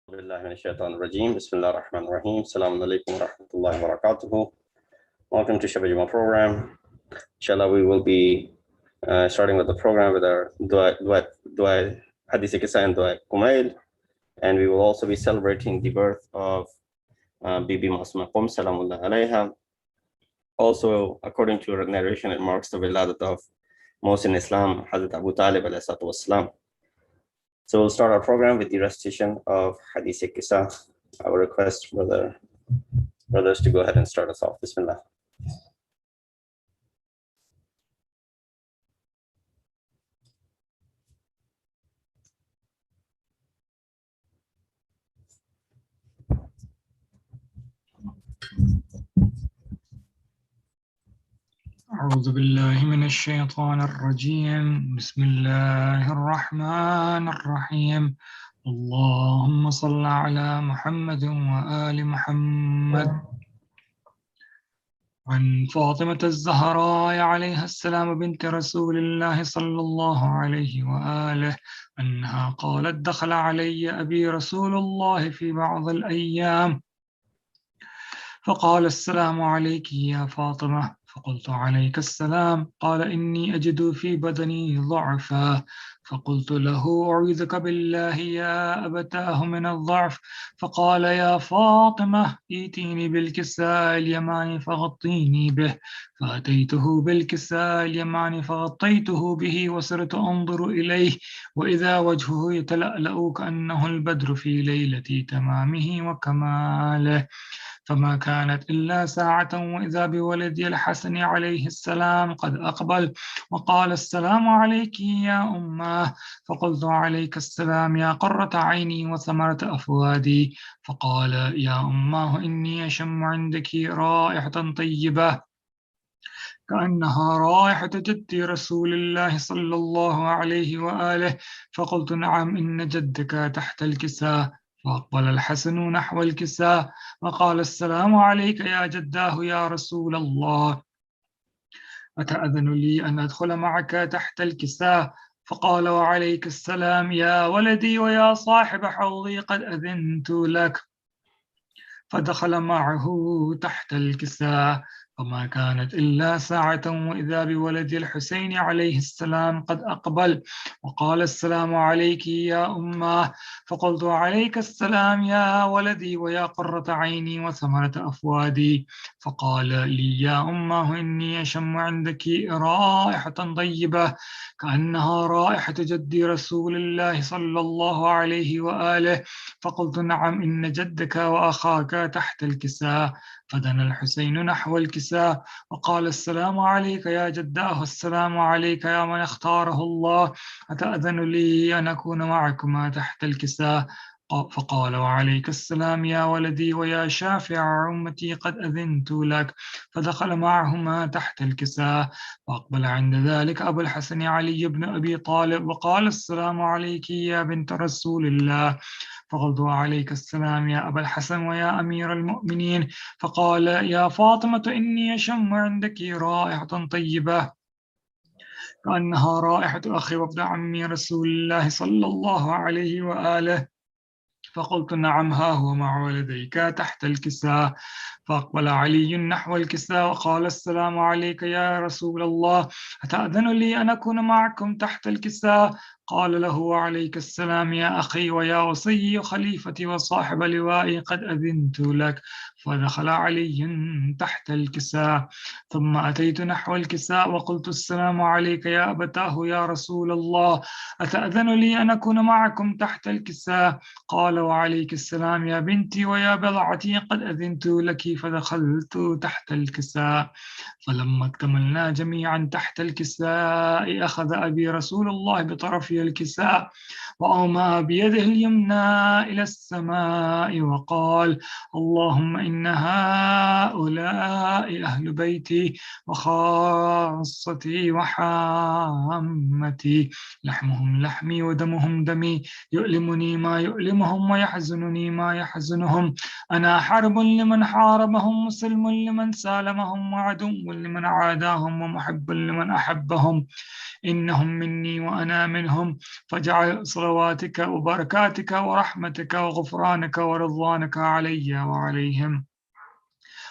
بالله من الشيطان الرجيم. بسم الله الرحمن الرحيم. Assalamu alaikum wa rahmatullahi wa barakatuhu. Welcome to Shabe Jumah program. Inshallah, we will be starting with the program with our dua Hadith Kisa and dua Kumail, and we will also be celebrating the birth of Bibi Masuma Qum salamullah alayha. Also, according to narration, it marks the Wiladat of Muslim Islam, Hazrat Abu Talib alayhi salatu wassalam. So we'll start our program with the recitation of Hadith Kisa. I will request brothers to go ahead and start us off. Bismillah. أعوذ بالله من الشيطان الرجيم. بسم الله الرحمن الرحيم. اللهم صل على محمد وآل محمد. عن فاطمة الزهراء عليها السلام بنت رسول الله صلى الله عليه وآله أنها قالت: دخل علي أبي رسول الله في بعض الأيام فقال: السلام عليك يا فاطمة. فقلت: عليك السلام. قال: إني أجد في بدني ضعفا. فقلت له: أعوذك بالله يا أبتاه من الضعف. فقال: يا فاطمة ائتيني بالكساء اليماني فغطيني به. فأتيته بالكساء اليماني فغطيته به وصرت أنظر إليه وإذا وجهه يتلألأ كأنه البدر في ليلة تمامه وكماله. فما كانت إلا ساعة وإذا بولدي الحسن عليه السلام قد أقبل وقال: السلام عليك يا أماه. فقلت: عليك السلام يا قرة عيني وثمرة أفوادي. فقال: يا أماه إني أشم عندك رائحة طيبة كأنها رائحة جد رسول الله صلى الله عليه وآله. فقلت: نعم، إن جدك تحت الكساء. فأقبل الحسن نحو الكساء وقال: السلام عليك يا جداه يا رسول الله، أتأذن لي أن أدخل معك تحت الكساء؟ فقال: وعليك السلام يا ولدي ويا صاحب حوضي، قد أذنت لك. فدخل معه تحت الكساء. فما كانت إلا ساعة وإذا بولد الحسين عليه السلام قد أقبل وقال: السلام عليك يا أماه. فقلت: عليك السلام يا ولدي ويا قرة عيني وثمرة أفوادي. فقال لي: يا أماه إني أشم عندك رائحة طيبة كأنها رائحة جد رسول الله صلى الله عليه وآله. فقلت: نعم، إن جدك وأخاك تحت الكساء. فدنا الحسين نحو الكساء وقال: السلام عليك يا جداه، السلام عليك يا من اختاره الله، أتأذن لي أن أكون معكما تحت الكساء؟ فقال: وعليك السلام يا ولدي ويا شافع أمتي، قد أذنت لك. فدخل معهما تحت الكساء. وأقبل عند ذلك أبو الحسن علي بن أبي طالب وقال: السلام عليك يا بنت رسول الله. فقلت: وعليك السلام يا أبا الحسن ويا أمير المؤمنين. فقال: يا فاطمة إني أشم عندك رائحة طيبة كأنها رائحة أخي وابن عمي رسول الله صلى الله عليه وآله. فقلت: نعم، ها هو مع ولديك تحت الكساء. فأقبل علي نحو الكساء وقال: السلام عليك يا رسول الله، أتأذن لي أن أكون معكم تحت الكساء؟ قال له: وعليك السلام يا أخي ويا وصي خليفتي وصاحب لوائي، قد أذنت لك. فدخل علي تحت الكساء. ثم أتيت نحو الكساء وقلت: السلام عليك يا أبتاه يا رسول الله، أتأذن لي أن أكون معكم تحت الكساء؟ قال: وعليك السلام يا بنتي ويا بضعتي، قد أذنت لك. فدخلت تحت الكساء. فلما اكتملنا جميعا تحت الكساء أخذ أبي رسول الله بطرفي الكساء وأومأ بيده اليمنى إلى السماء وقال: اللهم إن هؤلاء أهل بيتي وخاصتي وحامتي، لحمهم لحمي ودمهم دمي، يؤلمني ما يؤلمهم ويحزنني ما يحزنهم. أنا حرب لمن حاربهم، مسلم لمن سالمهم، وعدو لمن عاداهم، ومحب لمن أحبهم. إنهم مني وأنا منهم، عليهم فاجعل صلواتك وبركاتك ورحمتك وغفرانك ورضوانك علي وعليهم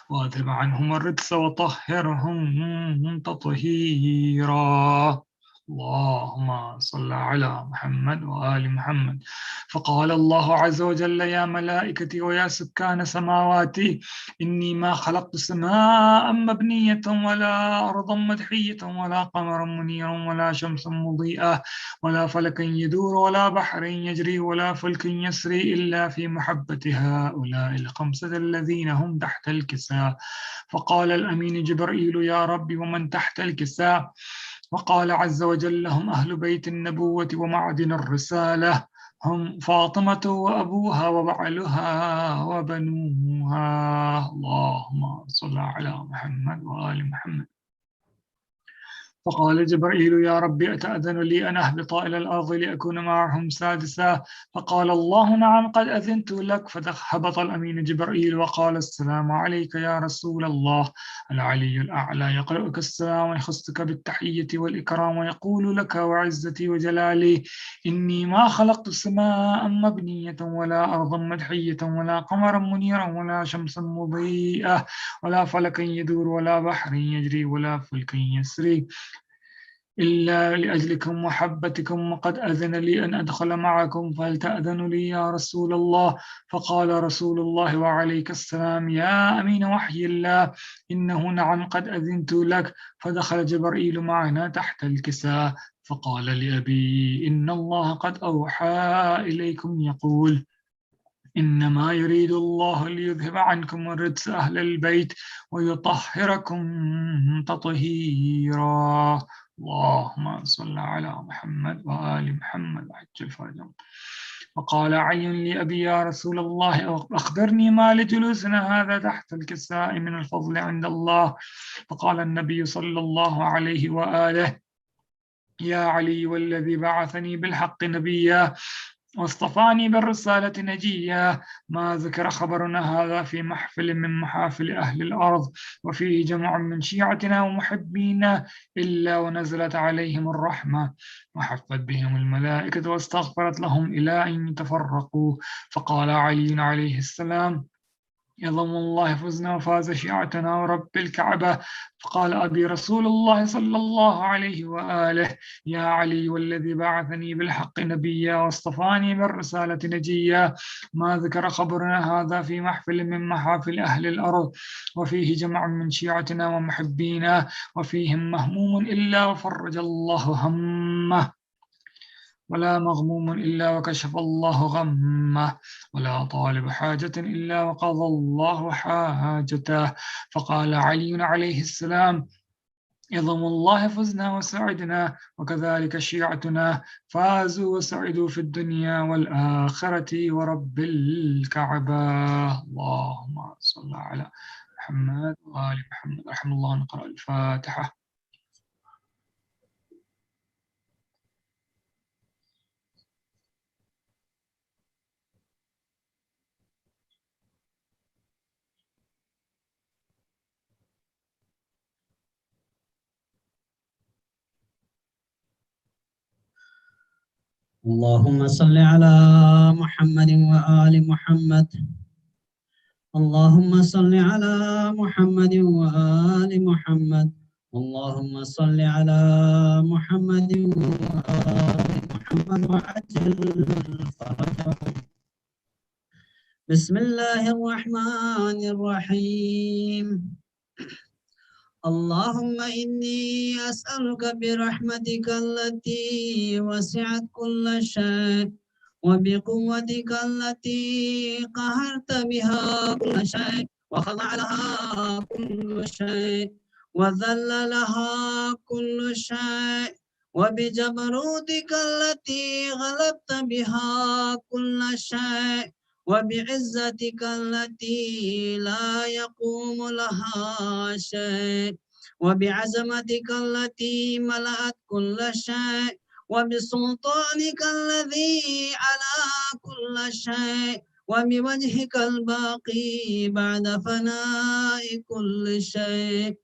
واذهب عنهم الرجس وطهرهم تطهيرا. اللهم صل على محمد وآل محمد. فقال الله عز وجل يا ملائكتي ويا سكان سماواتي إني ما خلقت سماء مبنية ولا أرضا مدحية ولا قمرا منيرا ولا شمسا مضيئة ولا فلكا يدور ولا بحر يجري ولا فلك يسري إلا في محبة هؤلاء الخمسة الذين هم تحت الكساء. فقال الأمين جبريل يا رب ومن تحت الكساء؟ وقال عز وجل هم أهل بيت النبوة ومعدن الرسالة، هم فاطمة وأبوها وبعلها وبنوها. اللهم صل على محمد وآل محمد. فقال جبريل يا ربي أتأذن لي أن أهبط إلى الأرض لأكون معهم سادسا؟ فقال الله نعم قد أذنت لك. فهبط الأمين جبريل وقال السلام عليك يا رسول الله. العلي الأعلى يقرأك السلام ويخصك بالتحية والإكرام ويقول لك وعزتي وجلالي إني ما خلقت سماء مبنية ولا أرضا مدحية ولا قمرا منيرا ولا شمسا مضيئة ولا فلكا يدور ولا بحر يجري ولا فلك يسري إلا لأجلكم محبتكم وقد أذن لي أن أدخل معكم فهل تأذن لي يا رسول الله؟ فقال رسول الله وعليك السلام يا أمين وحي الله إنه نعم قد أذنت لك. فدخل جبريل معنا تحت الكساء فقال لأبي إن الله قد أوحى إليكم يقول إنما يريد الله ليذهب عنكم الرجس أهل البيت ويطهركم تطهيرا. اللهم صل على محمد وآل محمد وعجل فرجهم. وقال علي لأبي يا رسول الله أخبرني ما لجلوسنا هذا تحت الكساء من الفضل عند الله. فقال النبي صلى الله عليه وآله يا علي والذي بعثني بالحق نبيا واصطفاني بالرسالة نجيا ما ذكر خبرنا هذا في محفل من محافل أهل الأرض وفيه جمع من شيعتنا ومحبينا إلا ونزلت عليهم الرحمة وحفت بهم الملائكة واستغفرت لهم إلى أن يتفرقوا. فقال علي عليه السلام يضم الله فزنا وفاز شيعتنا ورب الكعبة. فقال أبي رسول الله صلى الله عليه وآله يا علي والذي بعثني بالحق نبيا واصطفاني بالرسالة نجيا ما ذكر خبرنا هذا في محفل من محافل أهل الأرض وفيه جمع من شيعتنا ومحبينا وفيهم مهموم إلا وفرج الله همه ولا مغموم إلا وكشف الله غمه ولا طالب حاجة إلا وقضى الله حاجته. فقال علي عليه السلام يضم الله فزنا وسعدنا وكذلك شيعتنا فازوا وسعدوا في الدنيا والآخرة ورب الكعبة. اللهم صل على محمد وآل محمد. رحم الله. نقرأ الفاتحة. اللهم صل على محمد وآل محمد. اللهم صل على محمد وآل محمد. اللهم صل على محمد وآل محمد وعجل فرجهم. بسم الله الرحمن الرحيم. اللهم إني أسألك برحمتك التي وسعت كل شيء وبقوتك التي قهرت بها كل شيء وخضع لها كل شيء وذل لها كل شيء وبجبروتك التي غلبت بها كل شيء وبعزتك التي لا يقوم لها شيء وبعزمتك التي ملأت كل شيء وبسلطانك الذي على كل شيء وبوجهك الباقي بعد فناء كل شيء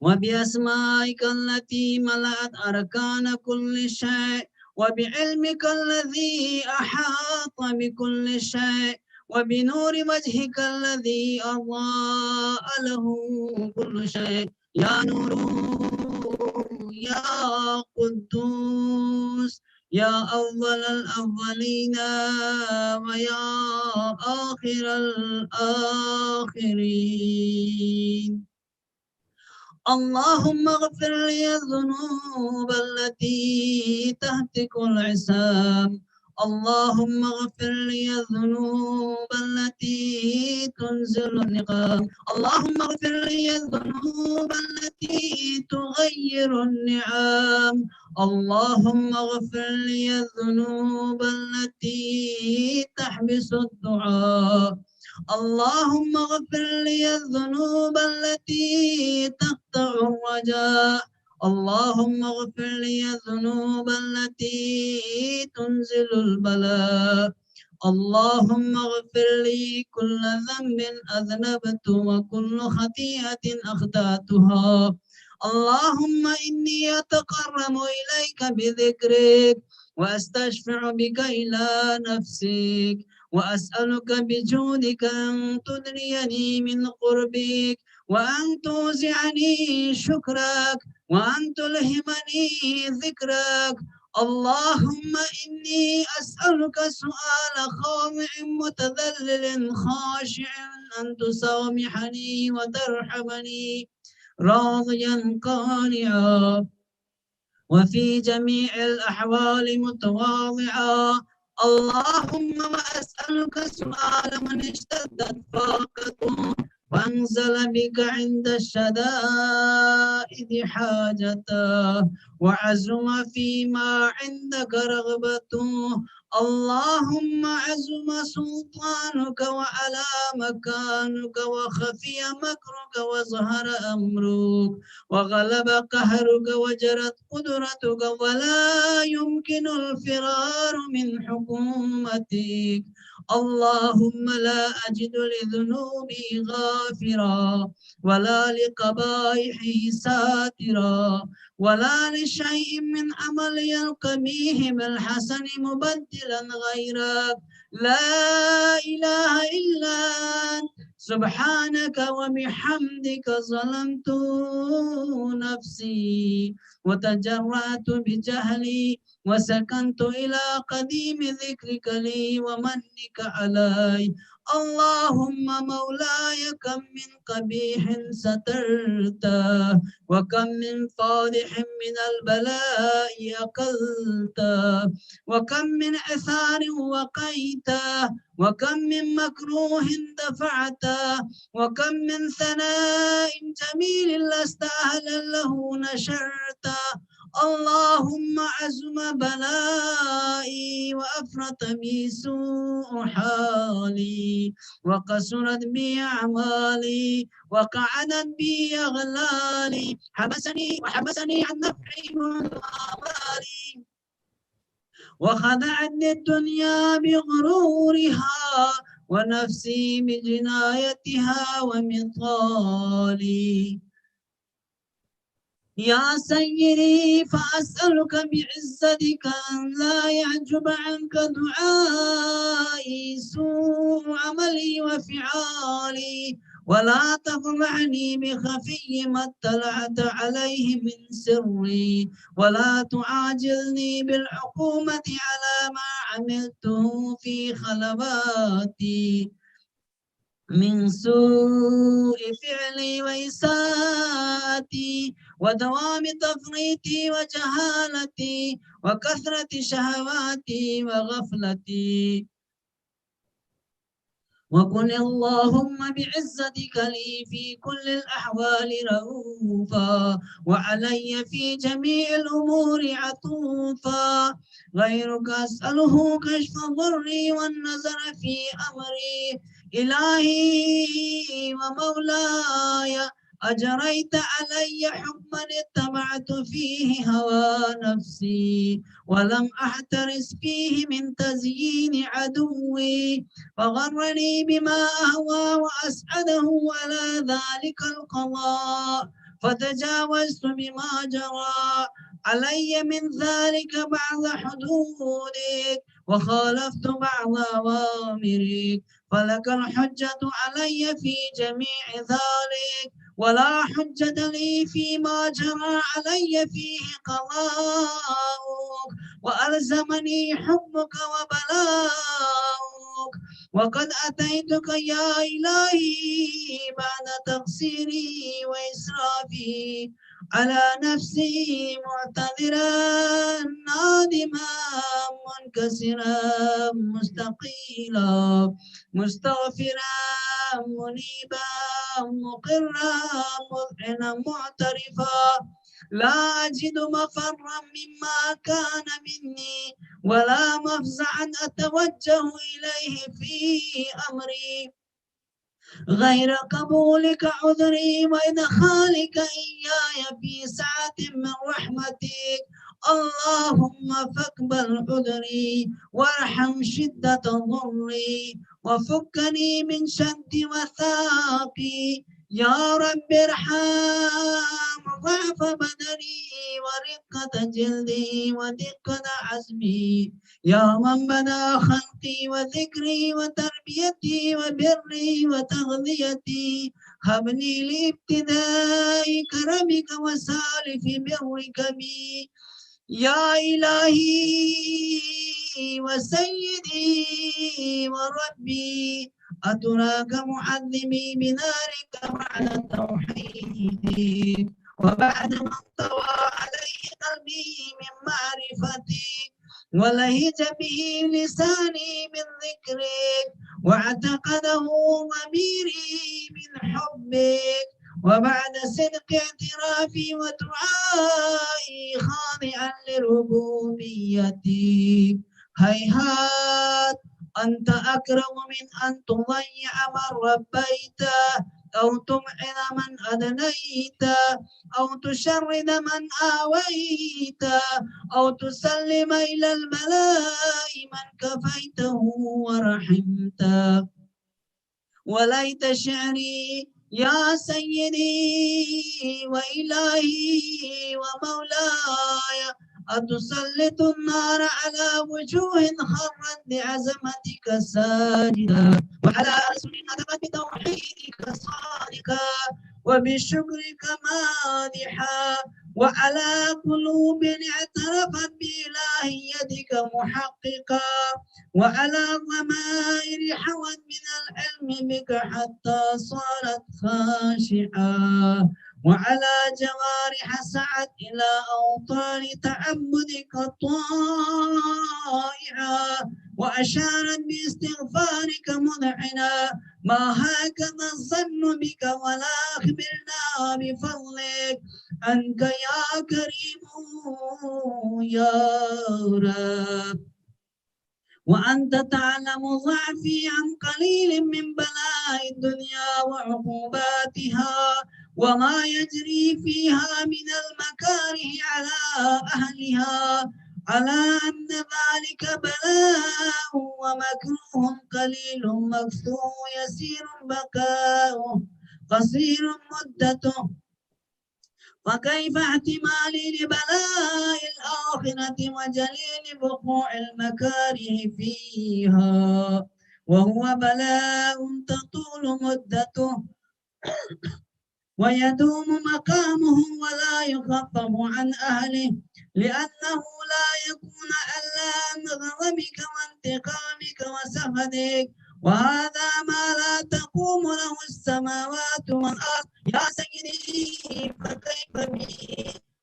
وبأسمائك التي ملأت أركان كل شيء وبعلمك الذي أحاط بكل شيء وبنور وجهك الذي أضاء له كل شيء يا نور يا قدوس يا أول الأولين ويا آخر الآخرين اللهم اغفر لي الذنوب التي تهتك العصام اللهم اغفر لي الذنوب التي تنزل النقام اللهم اغفر لي الذنوب التي تغير النعام اللهم اغفر لي الذنوب التي تحبس الدعاء اللهم اغفر لي الذنوب التي تقطع الرجاء اللهم اغفر لي الذنوب التي تنزل البلاء اللهم اغفر لي كل ذنب أذنبت وكل خطيئة أخطأتها اللهم إني أتقرب إليك بذكرك وأستشفع بك إلى نفسك وأسألك بجودك أن تدريني من قربك وأن توزعني شكرك وأن تلهمني ذكرك اللهم إني أسألك سؤال خاضع متذلل خاشع أن تسامحني وترحمني راضيا قانعا وفي جميع الأحوال متواضعا اللهم وأسألك سؤال من اشتدت فاقته وانزل بك عند الشدائد حاجته وعزم فيما عندك رغبته اللهم عزم سلطانك وعلى مكانك وخفي مكرك وظهر أمرك وغلب قهرك وجرت قدرتك ولا يمكن الفرار من حكومتك اللهم لا أجد لذنوبي غافرا ولا لقبائحي ساترا ولا لشيء من عملي القبيح بالحسن مبدلا غيرك لا إله إلا أنت سبحانك وبحمدك ظلمت نفسي وتجرأت بجهلي وسكنت إلى قديم ذكرك لي ومنك علي اللهم مولاي كم من قبيح سترته وكم من فاضح من البلاء أقلته وكم من عثار وقيته وكم من مكروه دفعته وكم من ثناء جميل لست أهلا له نشرته اللهم عزم بلائي وأفرط بي سوء حالي وقصرت بي أعمالي وقعدت بي أغلالي وحبسني عن نفعي وآمالي وخدعتني الدنيا بغرورها ونفسي بجنايتها ومطالي يا سيدي فأسألك بعزتك أن لا يعجب عنك دعائي سوء عملي وفعالي ولا تفضحني بخفي ما اطلعت عليه من سري ولا تعاجلني بالعقوبة على ما عملته في خلواتي من سوء فعلي وإساءتي ودوام تفريطي وجهالتي وكثرة شهواتي وغفلتي وكن اللهم بعزتك لي في كل الأحوال رؤوفا وعلي في جميع الأمور عطوفا غيرك أسأله كشف ضري والنظر في أمري إلهي ومولاي أجريت علي حكما اتبعت فيه هوى نفسي ولم أحترس فيه من تزيين عدوي فغرني بما أهوى وأسعده على ذلك القضاء فتجاوزت بما جرى علي من ذلك بعض حدودك وخالفت بعض أوامرك، فلك الحجة علي في جميع ذلك، ولا حجة لي فيما جرى علي فيه قضاؤك، وألزمني حبك وبلاؤك. وقد أتيتك يا إلهي بعد تقصيري وإسرافي على نفسي معتذرا نادما منكسرا مستقيلا مستغفرا منيبا مقرا مذعنا معترفا، لا أجد مفرا مما كان مني ولا مفزعا أتوجه إليه في أمري غير قبولك عذري وإدخالك إياي في سعة من رحمتك. اللهم فاقبل عذري وارحم شدة ضري وفكني من شد وثاقي. يا رب ارحم ضعف بدني ورقة جلدي ودقة عزمي، يا من بدا خلقي وذكري وتربيتي وبري وتغذيتي، هبني لابتداء كرمك وسالف برك بي. يا إلهي وسيدي وربي، أتراك معذبي بنارك بعد توحيدي وبعد ما انطوى عليه قلبي من معرفتك ولهج به لساني من ذكرك واعتقده ضميري من حبك، وبعد صدق اعترافي ودعائي خاضعا لربوبيتك. هيهات أنت أكرم من أن تضيع من ربيت أو تمعن من أدنيت أو تشرد من آويت أو تسلم إلى الملاء من كفيته ورحمته. وليت شعري يا سيدي وإلهي ومولاي أتسلط النار على وجوه خرت بعزمتك ساجدا وعلى ألسن نطقت بتوحيدك صادقا وبشكرك مادحا وعلى قلوب اعترفت بإلهيتك محققا وعلى ضمائر حوت من العلم بك حتى صارت خاشعة وعلى جوارح سعت إلى أوطان تعبدك طائعة وأشارت باستغفارك مذعنا. ما هكذا الظن بك ولا أخبرنا بفضلك أنك يا كريم يا رب. وأنت تعلم ضعفي عن قليل من بلاء الدنيا وعقوباتها وما يجري فيها من المكاره على أهلها، على أن ذلك بلاء ومكروه قليل مكثور يسير بكاؤه قصير مدته، فكيف احتمالي لبلاء الآخرة وجليل وقوع المكاره فيها وهو بلاء تطول مدته ويدوم مقامه ولا يخفف عن أهله، لأنه لا يكون إلا عن غضبك وانتقامك وسخطك، وهذا ما لا تقوم له السماوات والأرض. يا سيدي فكيف بي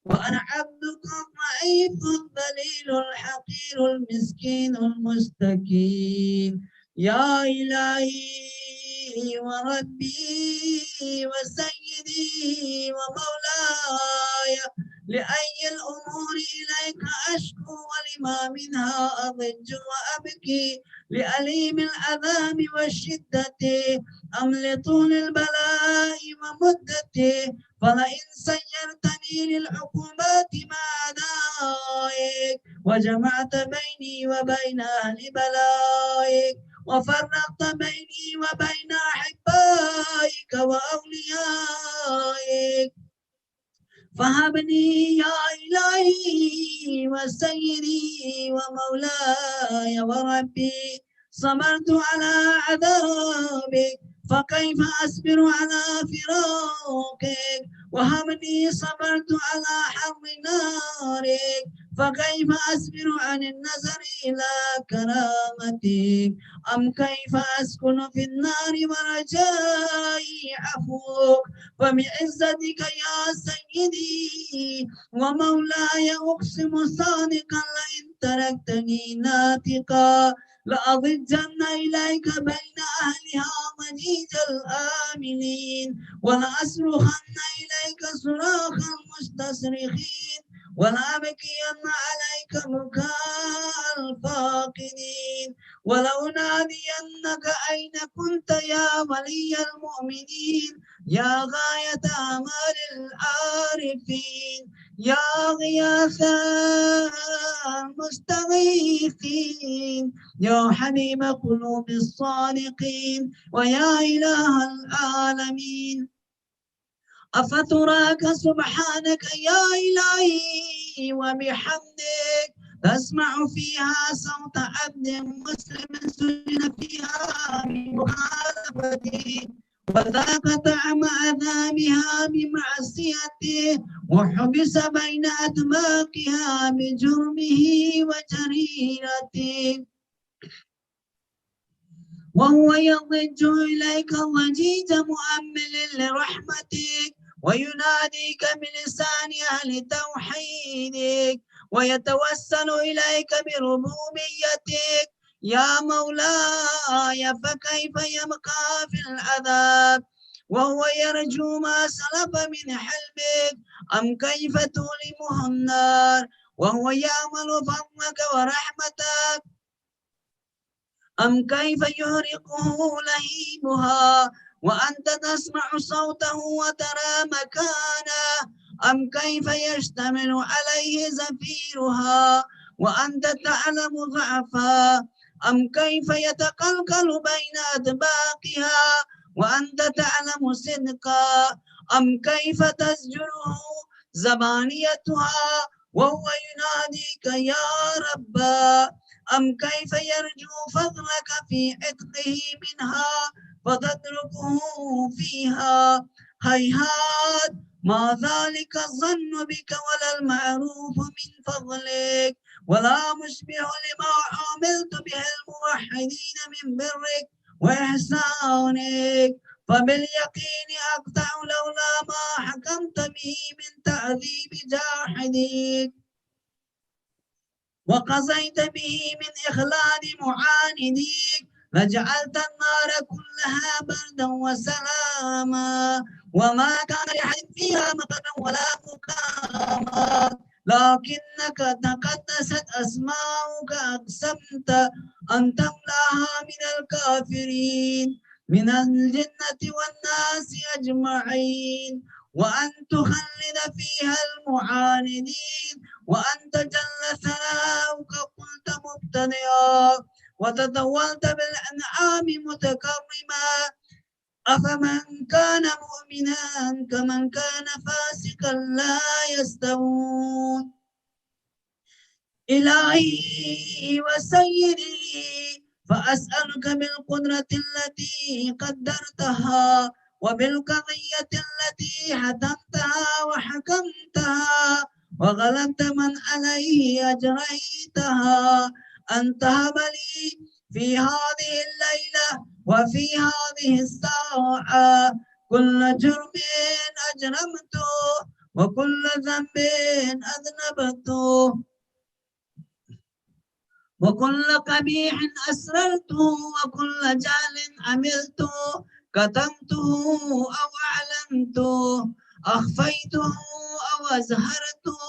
وأنا عبدك الضعيف الذليل الحقير المسكين المستكين. يا إلهي وربي وسيدي ومولاي، لأي الأمور إليك أشكو ولما منها أضج وأبكي، لأليم العذاب والشدة أم لطول البلاء ومدته، فلئن سيرتني للعقوبات مع دائك وجمعت بيني وبين أهل بلائك وفرقت بيني وبين أحبائك وأوليائك، فهبني يا إلهي وسيدي ومولاي وربي، صبرت على عذابك فكيف أصبر على فراقك، وهبني صبرت على حر نارك فكيف أصبر عن النظر إلى كرامتك، أم كيف أسكن في النار ورجائي عفوك، فبعزتك يا سيدي ومولاي أقسم صادقا لئن تركتني ناطقا لأضجن إليك بين أهلها ضجيج الآمنين، ولأصرخن إليك صراخ المستصرخين، ولأبكين عليك بكاء الفاقدين، ولأنادينك أين كنت يا ولي المؤمنين، يا غاية آمال العارفين، يا غياث المستغيثين، يا حبيب قلوب الصادقين، ويا إله العالمين. أفتراك سبحانك يا إلهي وبحمدك تسمع فيها صوت عبد مسلم سجن فيها بمخالفته وذاق طعم عذابها بمعصيته وحبس بين أطباقها بجرمه وجريرته، وهو يضج إليك ضجيج مؤمل لرحمتك ويناديك بلسان أهل توحيدك ويتوسل إليك بربوبيتك يا مولاي، فكيف يبقى في العذاب وهو يرجو ما سلف من حلمك، أم كيف تؤلمه النار وهو يأمل فضلك ورحمتك، أم كيف يهرقه لهيبها وأنت تسمع صوته وترى مكانه، أم كيف يشتمل عليه زفيرها وأنت تعلم ضعفها، أم كيف يتقلقل بين أدباقها وأنت تعلم صدقا، أم كيف تزجره زبانيتها وهو يناديك يا ربا، أم كيف يرجو فضلك في عتقه منها فتتركه فيها، هيهات ما ذلك الظن بك ولا المعروف من فضلك ولا مشبه لما عملت به الموحدين من برك وإحسانك، فباليقين أقطع لولا ما حكمت به من تعذيب جاحدك وقضيت به من إخلاد معانديك، فجعلت النار كلها بردا وسلاما وما كان لأحد فيها مقرا ولا مقاما، لكنك تقدست أسماؤك أقسمت أن تملاها من الكافرين من الجنة والناس أجمعين، وأن تخلد فيها المعاندين، وأنت جل ثناؤك قلت مبتدئا وتطولت بالأنعام متكرما، أفمن كان مؤمنا كمن كان فاسقا لا يستوون. إلهي وسيدي فأسألك بالقدرة التي قدرتها وبالقضية التي حتمتها وحكمتها وغلبت من عليه أجريتها أن تهب لي في هذه الليلة وفي هذه الساعة كل جرم أجرمته وكل ذنب أذنبته وكل قبيح أسررته وكل جهل عملته كتمته أو أعلنته أخفيته أو أزهرته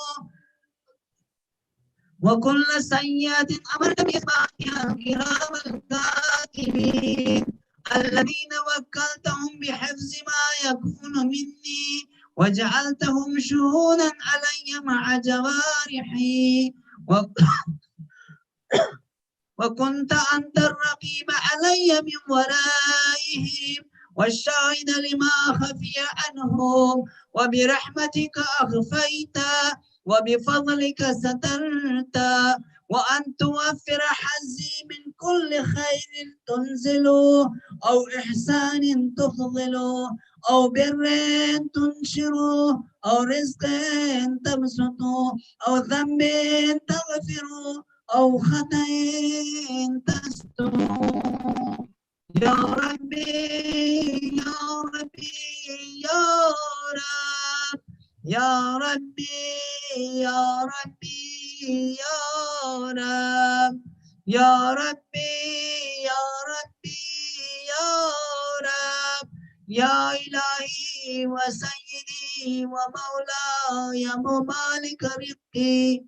وكل سيئة أمرت بإثباتها الكرام الكاتبين الذين وكلتهم بحفظ ما يكون مني وجعلتهم شهودا علي مع جوارحي وكنت أنت الرقيب علي من ورائهم والشاهد لما خفي عنهم، وبرحمتك أخفيت وبفضلك سترت، وأن توفر حظي من كل خير تنزل، أو إحسان تفضل، أو بر تنشر، أو رزق تبسط، أو ذنب تغفر، أو خطأ تستر. يا ربي يا ربي يا رب، يا ربي يا ربي يا رب، يا ربي يا ربي يا رب، يا إلهي وسيدي ومولاي مالك رقي،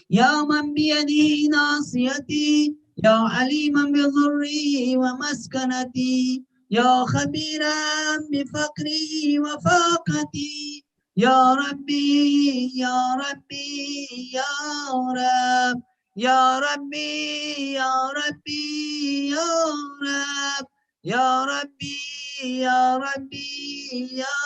يا من بيده ناصيتي، يا عليما بضري ومسكنتي، يا خبيرا بفقري وفاقتي، يا ربي يا ربي يا رب، يا ربي يا ربي يا رب، يا ربي يا ربي يا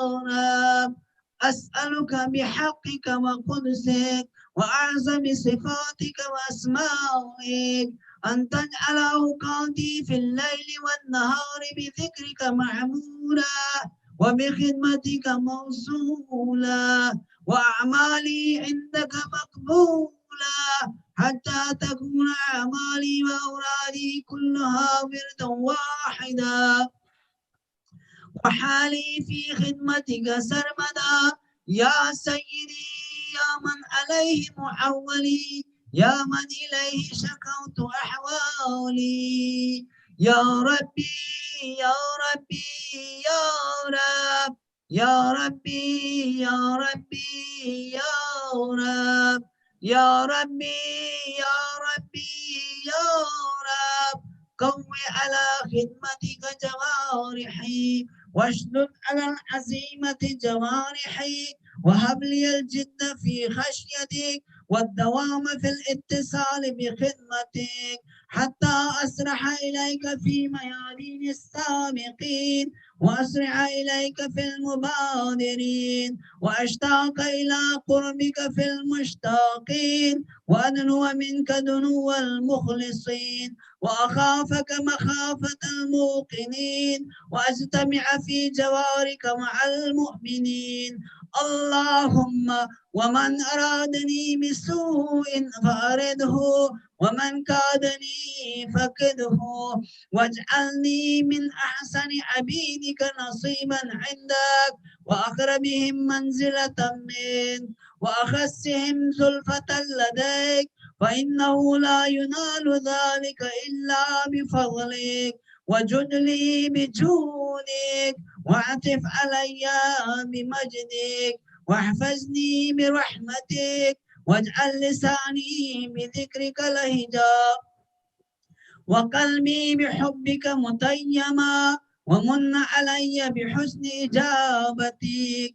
رب، أسألك بحقك وقدسك وأعظم صفاتك وأسمائك أن تجعل أوقاتي في الليل والنهار بذكرك معمورا، وبخدمتك موصولا، وأعمالي عندك مقبولا، حتى تكون أعمالي وأورادي كلها وردا واحدا، وحالي في خدمتك سرمدا. يا سيدي يا من عليه محولي، يا من إليه شكوت أحوالي، يا ربي يا ربي يا رب، يا ربي يا ربي يا رب، يا ربي يا ربي يا رب، قوي على خدمتك جوارحي، واشدد على العزيمة جوارحي، وهب لي الجد في خشيتك والدوام في الاتصال بخدمتك، حتى أسرح إليك في ميادين السابقين، وأسرع إليك في المبادرين، وأشتاق إلى قربك في المشتاقين، وأدنو منك دنو المخلصين، وأخافك مخافة الموقنين، وأجتمع في جوارك مع المؤمنين. اللهم ومن أرادني بسوء فأرده، ومن كادني فكده، واجعلني من أحسن عبيدك نصيبا عندك، وأقربهم منزلة منك، وأخسهم زلفة لديك، فإنه لا ينال ذلك إلا بفضلك، وجد لي بجودك، واعطف علي بمجدك، واحفظني برحمتك، واجعل لساني بذكرك لهجا، وقلبي بحبك متيما، ومن علي بحسن إجابتك،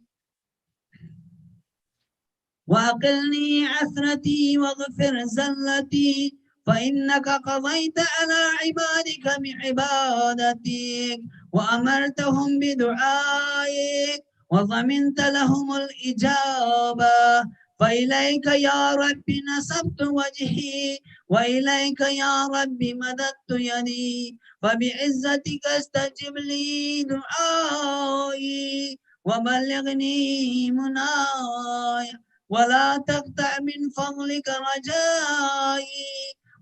وأقلني عثرتي واغفر زلتي، فإنك قضيت على عبادك بعبادتك، وأمرتهم بدعائك، وضمنت لهم الإجابة، فإليك يا رب نسبت وجهي، وإليك يا رب مددت يدي، فبعزتك استجب لي دعائي، وبلغني مناي، ولا تقطع من فضلك رجائي،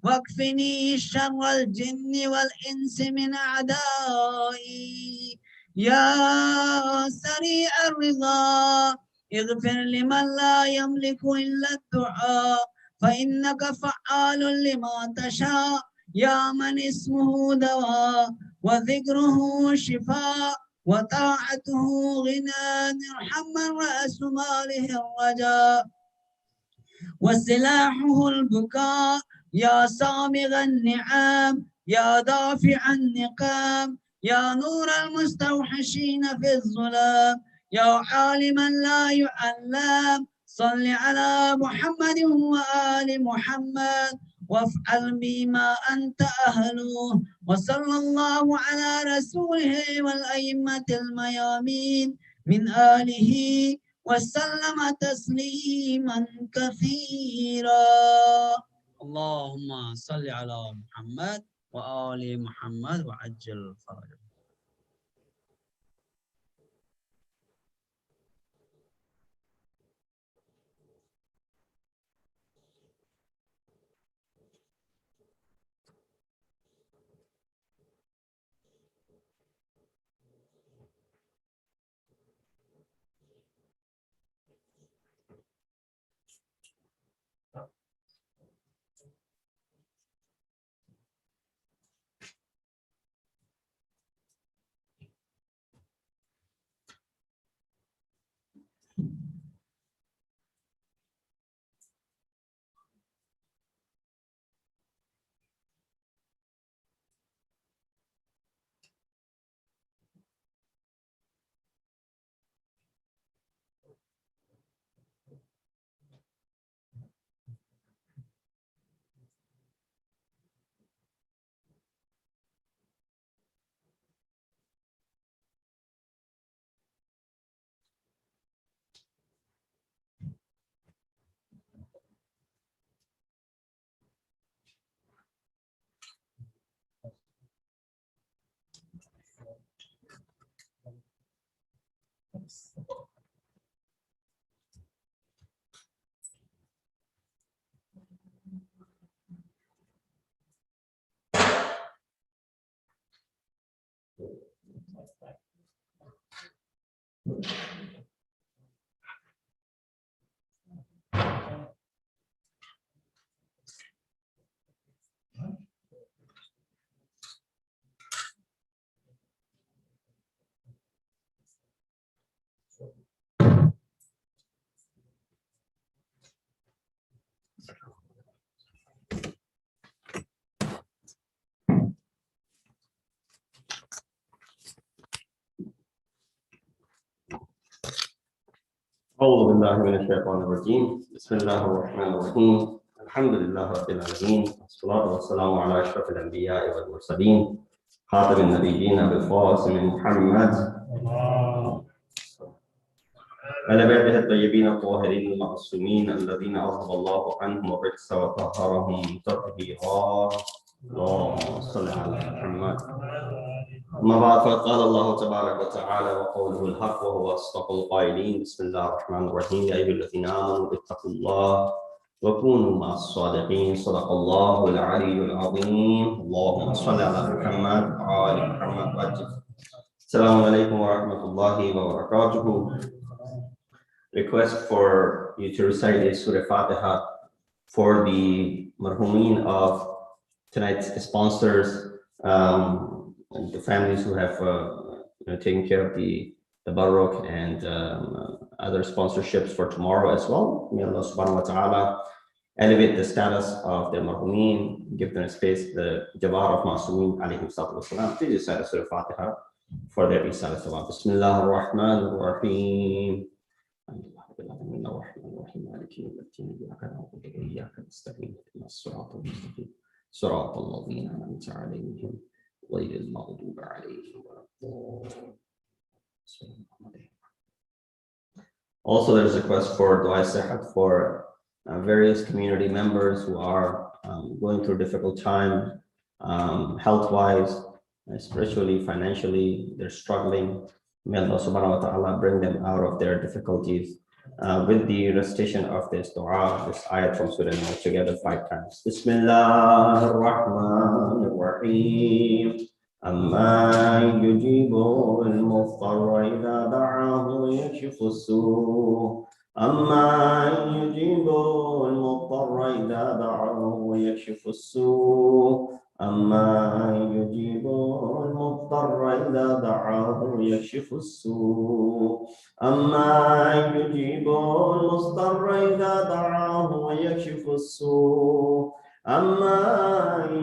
واكفني شر الجن والإنس من أعدائي، يا سريع الرضا اغفر لمن لا يملك إلا الدعاء، فإنك فعال لما تشاء، يا من اسمه دواء وذكره شفاء، وطاعته غنى، ارحم من رأس ماله الرجاء، وسلاحه البكاء، يا سامغ النعام، يا دافع النقام، يا نور المستوحشين في الظلام، يا عالما لا يعلم، صل على محمد وآل محمد، وافعل بما أنت أهله. وصلى الله على رسوله والأئمة الميامين من آله وسلم تسليما كثيرا. اللهم صل على محمد وآل محمد وعجل فرجه. أعوذ بالله من الشيطان الرجيم. بسم الله الرحمن الرحيم. الحمد لله رب العالمين، والصلاة والسلام على أشرف الأنبياء والمرسلين، خاتم النبيين أبي القاسم محمد على بعده الطيبين الطاهرين المعصومين الذين أذهب الله عنهم الرجس وطهرهم تطهيرا. اللهم صل على محمد. أما بعد، فقال الله تبارك وتعالى وقوله الحق وهو أصدق القائلين. بسم الله الرحمن الرحيم. يا أيها الذين آمنوا اتقوا الله وكونوا مع الصادقين. صدق الله العلي العظيم. اللهم صل على محمد وآل محمد وأجل. السلام عليكم ورحمة الله وبركاته. Request for you to recite a Surah Fatiha for the marhumin of tonight's sponsors, and the families who have taken care of the Baruch and other sponsorships for tomorrow as well. May Allah subhanahu wa ta'ala elevate the status of the marhumin, give them space, the Jawar of Masuma alayhi salatu wasalam. Please recite Surah Fatiha for their Isal Salam. Bismillah ar-Rahman ar-Rahim. الرحمن الرحيم مالك يوم الدين إياك نعبد وإياك نستعين اهدنا الصراط المستقيم صراط الذين أنعمت عليهم غير المغضوب عليهم ولا الضالين. Also, there's a request for dua sihat for various community members who are going through difficult time, health-wise, spiritually, financially. They're struggling. May Allah subhanahu wa ta'ala bring them out of their difficulties. With the recitation of this dua, this ayat from Surah Al together 5 times. Bismillah ar-Rahman ar-Rahim. Amma yujibu al-muftarra idha da'ahu yakshifu as-su'. Amma yujibu al-muftarra idha da'ahu yakshifu as-su'. أما يجيب المضطر إذا دعاه يكشف السوء. أما يجيب المضطر إذا دعاه ويكشف السوء. أما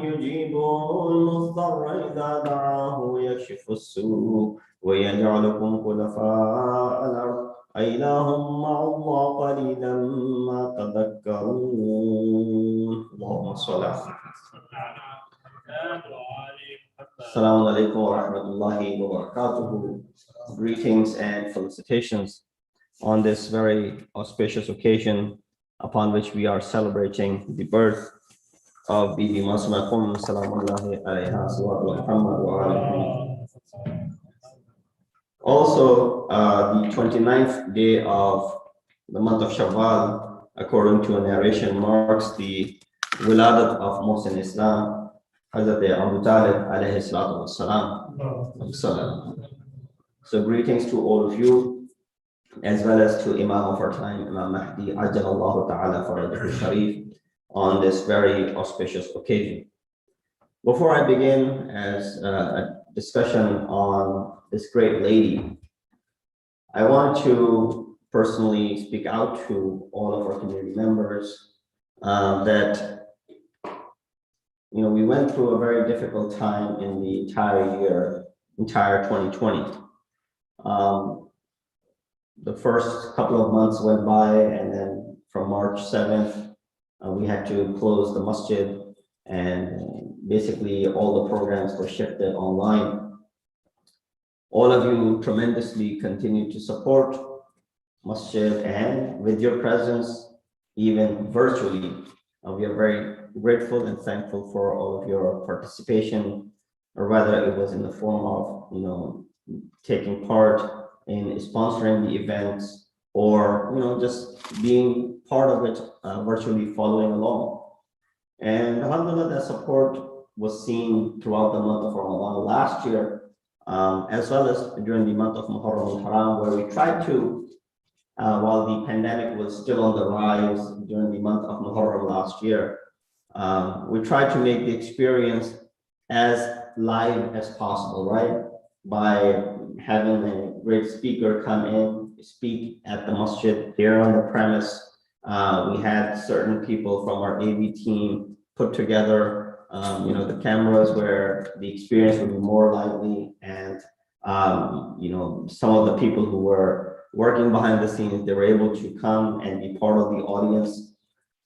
يجيب المضطر إذا دعاه ويكشف السوء ويجعلكم خلفاء الأرض أإله مع الله قليلا ما تذكرون. اللهم صل على Assalamu alaikum wa rahmatullahi wa barakatuhu. Greetings and felicitations on this very auspicious occasion upon which we are celebrating the birth of Bibi Masuma Qum, salamullahi alayha wa Muhammad wa alihi. Also, the 29th day of the month of Shawwal, according to a narration, marks the Wiladat of Muslim Islam, Hazrat Abu Talib alayhi salatu wassalam. So greetings to all of you, as well as to Imam of our time, Imam Mahdi, Ajjalallahu ta'ala farajahu sharif, on this very auspicious occasion. Before I begin as a discussion on this great lady, I want to personally speak out to all of our community members that we went through a very difficult time in the entire 2020. The first couple of months went by, and then from March 7th, we had to close the masjid, and basically all the programs were shifted online. All of you tremendously continue to support masjid, and with your presence, even virtually, we are very grateful and thankful for all of your participation, or whether it was in the form of taking part in sponsoring the events, or just being part of it, virtually following along. And alhamdulillah, that support was seen throughout the month of Ramadan last year, as well as during the month of Muharram al-Haram, where we tried to, while the pandemic was still on the rise during the month of Muharram last year, we tried to make the experience as live as possible, right? By having a great speaker come in, speak at the masjid here on the premise. We had certain people from our AV team put together, the cameras where the experience would be more lively, and some of the people who were working behind the scenes, they were able to come and be part of the audience.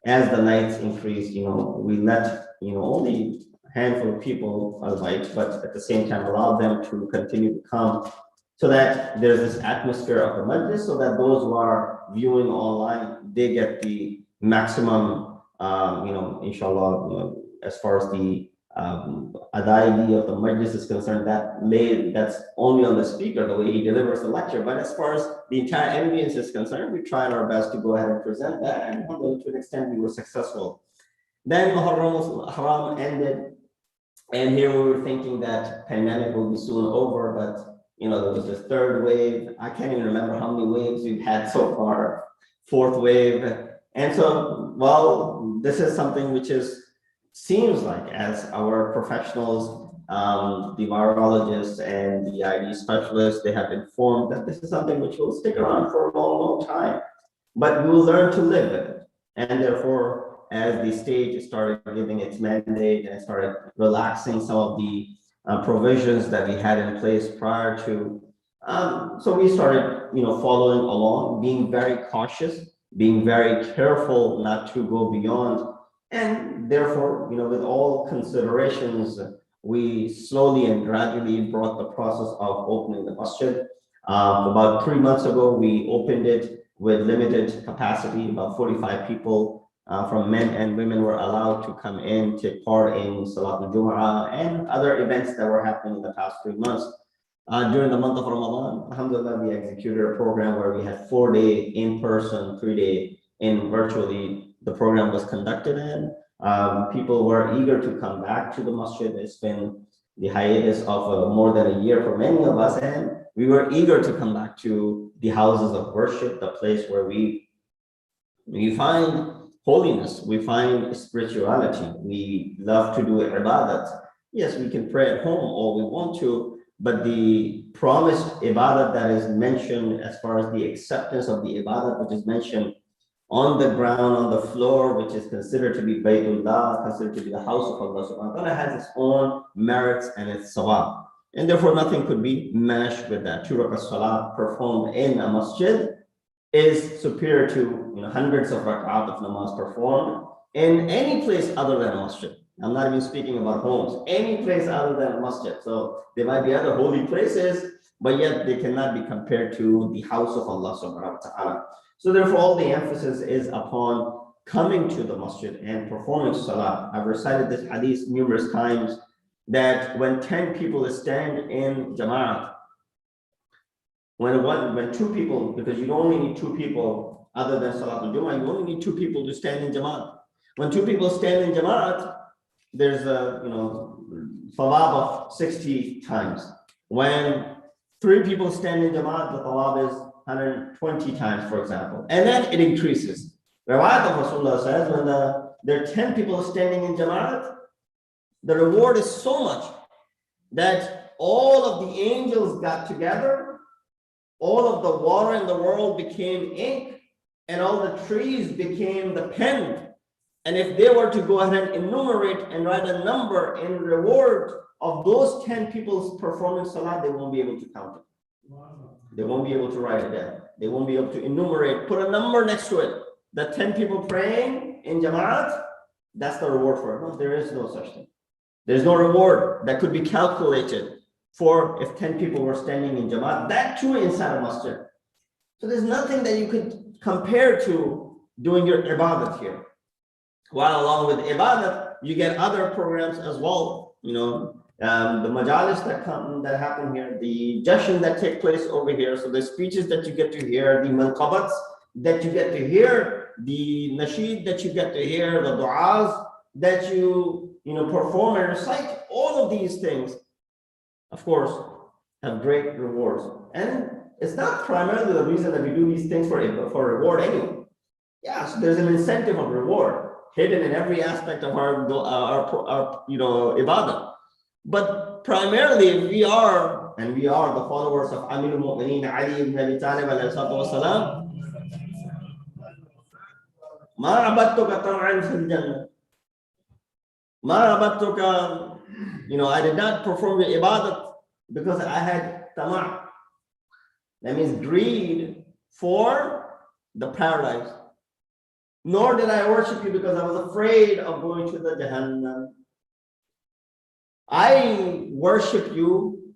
As the nights increased, we let only a handful of people invite, but at the same time allow them to continue to come, so that there's this atmosphere of the majlis, so that those who are viewing online, they get the maximum, inshallah, as far as the adaigi of the majlis is concerned, that's only on the speaker, the way he delivers the lecture. But as far as the entire ambience is concerned, we tried our best to go ahead and present that, and to an extent we were successful. Then Muharram Haram ended, and here we were thinking that pandemic will be soon over, but there was this third wave. I can't even remember how many waves we've had so far, fourth wave. And so, well, this is something which seems like, as our professionals, the virologists and the ID specialists, they have informed that this is something which will stick around for a long, long time, but we will learn to live with it. And therefore, as the state started giving its mandate and started relaxing some of the provisions that we had in place prior to, so we started, following along, being very cautious, being very careful not to go beyond. And therefore, with all considerations, we slowly and gradually brought the process of opening the masjid. About 3 months ago, we opened it with limited capacity. About 45 people from men and women were allowed to come in, take part in Shabe Jumah and other events that were happening in the past 3 months. During the month of Ramadan, alhamdulillah, we executed a program where we had 4-day in-person, 3-day in virtually. The program was conducted, and people were eager to come back to the masjid. It's been the hiatus of more than a year for many of us, and we were eager to come back to the houses of worship, the place where we find holiness, we find spirituality. We love to do ibadat. Yes, we can pray at home all we want to, but the promised ibadat that is mentioned, as far as the acceptance of the ibadat which is mentioned on the ground, on the floor, which is considered to be Baytullah, considered to be the house of Allah subhanahu wa ta'ala, has its own merits and its sawab. And therefore nothing could be matched with that. 2 rakat salah performed in a masjid is superior to hundreds of rak'at of namaz performed in any place other than a masjid. I'm not even speaking about homes, any place other than a masjid. So there might be other holy places, but yet they cannot be compared to the house of Allah subhanahu wa ta'ala. So therefore, all the emphasis is upon coming to the masjid and performing salah. I've recited this hadith numerous times that when 10 people stand in jama'at, when two people, because you only need two people other than Salatul Jumah, you only need two people to stand in jama'at. When two people stand in jama'at, there's a thawab of 60 times. When three people stand in jama'at, the thawab is 120 times, for example, and then it increases. Wiladat of Masuma says when there are 10 people standing in jama'at, the reward is so much that all of the angels got together, all of the water in the world became ink, and all the trees became the pen. And if they were to go ahead and enumerate and write a number in reward of those 10 people performing salah, they won't be able to count it. They won't be able to write it down. They won't be able to enumerate, put a number next to it. The 10 people praying in jama'at, that's the reward for it. No, there is no such thing. There's no reward that could be calculated for if 10 people were standing in jama'at, that too inside a masjid. So there's nothing that you could compare to doing your ibadat here. While along with ibadat, you get other programs as well. The majalis that happen here, the jashan that take place over here. So the speeches that you get to hear, the manqabats that you get to hear, the nasheed that you get to hear, the du'as that you perform and recite, all of these things, of course, have great rewards. And it's not primarily the reason that we do these things for reward anyway. Yes, there's an incentive of reward hidden in every aspect of our ibadah. But primarily, we are the followers of Amir al-Mu'mineen Ali ibn Abi Talib alayhi salatu wasalam. Ma abadtuka tam'an fil jannah. Ma abadtuka, I did not perform the ibadat because I had tama'. That means greed for the paradise. Nor did I worship you because I was afraid of going to the Jahannam. I worship you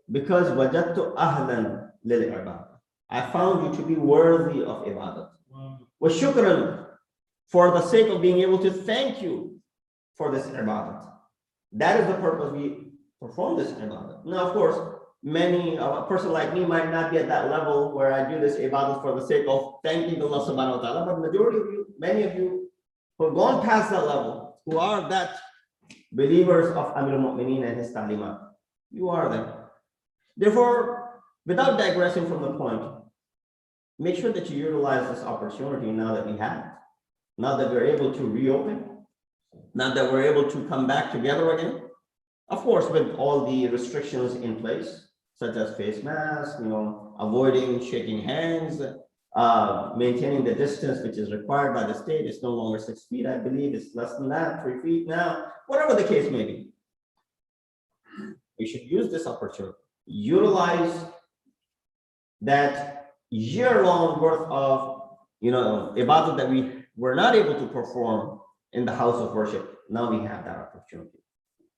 because wajadtu ahlan lil ibadah. I found you to be worthy of ibadah. Wa shukran, for the sake of being able to thank you for this ibadah. That is the purpose we perform this ibadah. Now, of course, a person like me might not be at that level where I do this ibadah for the sake of thanking Allah subhanahu wa ta'ala, but majority of you, many of you who have gone past that level, who are that believers of Amir al-Mu'mineen and his ta'limat, you are there. Therefore, without digressing from the point, make sure that you utilize this opportunity now that we have, now that we're able to reopen, now that we're able to come back together again. Of course, with all the restrictions in place, such as face masks, avoiding shaking hands, maintaining the distance which is required by the state. It's no longer 6 feet, I believe. It's less than that, 3 feet now, whatever the case may be. We should use this opportunity, utilize that year-long worth of, ibadah that we were not able to perform in the house of worship. Now we have that opportunity.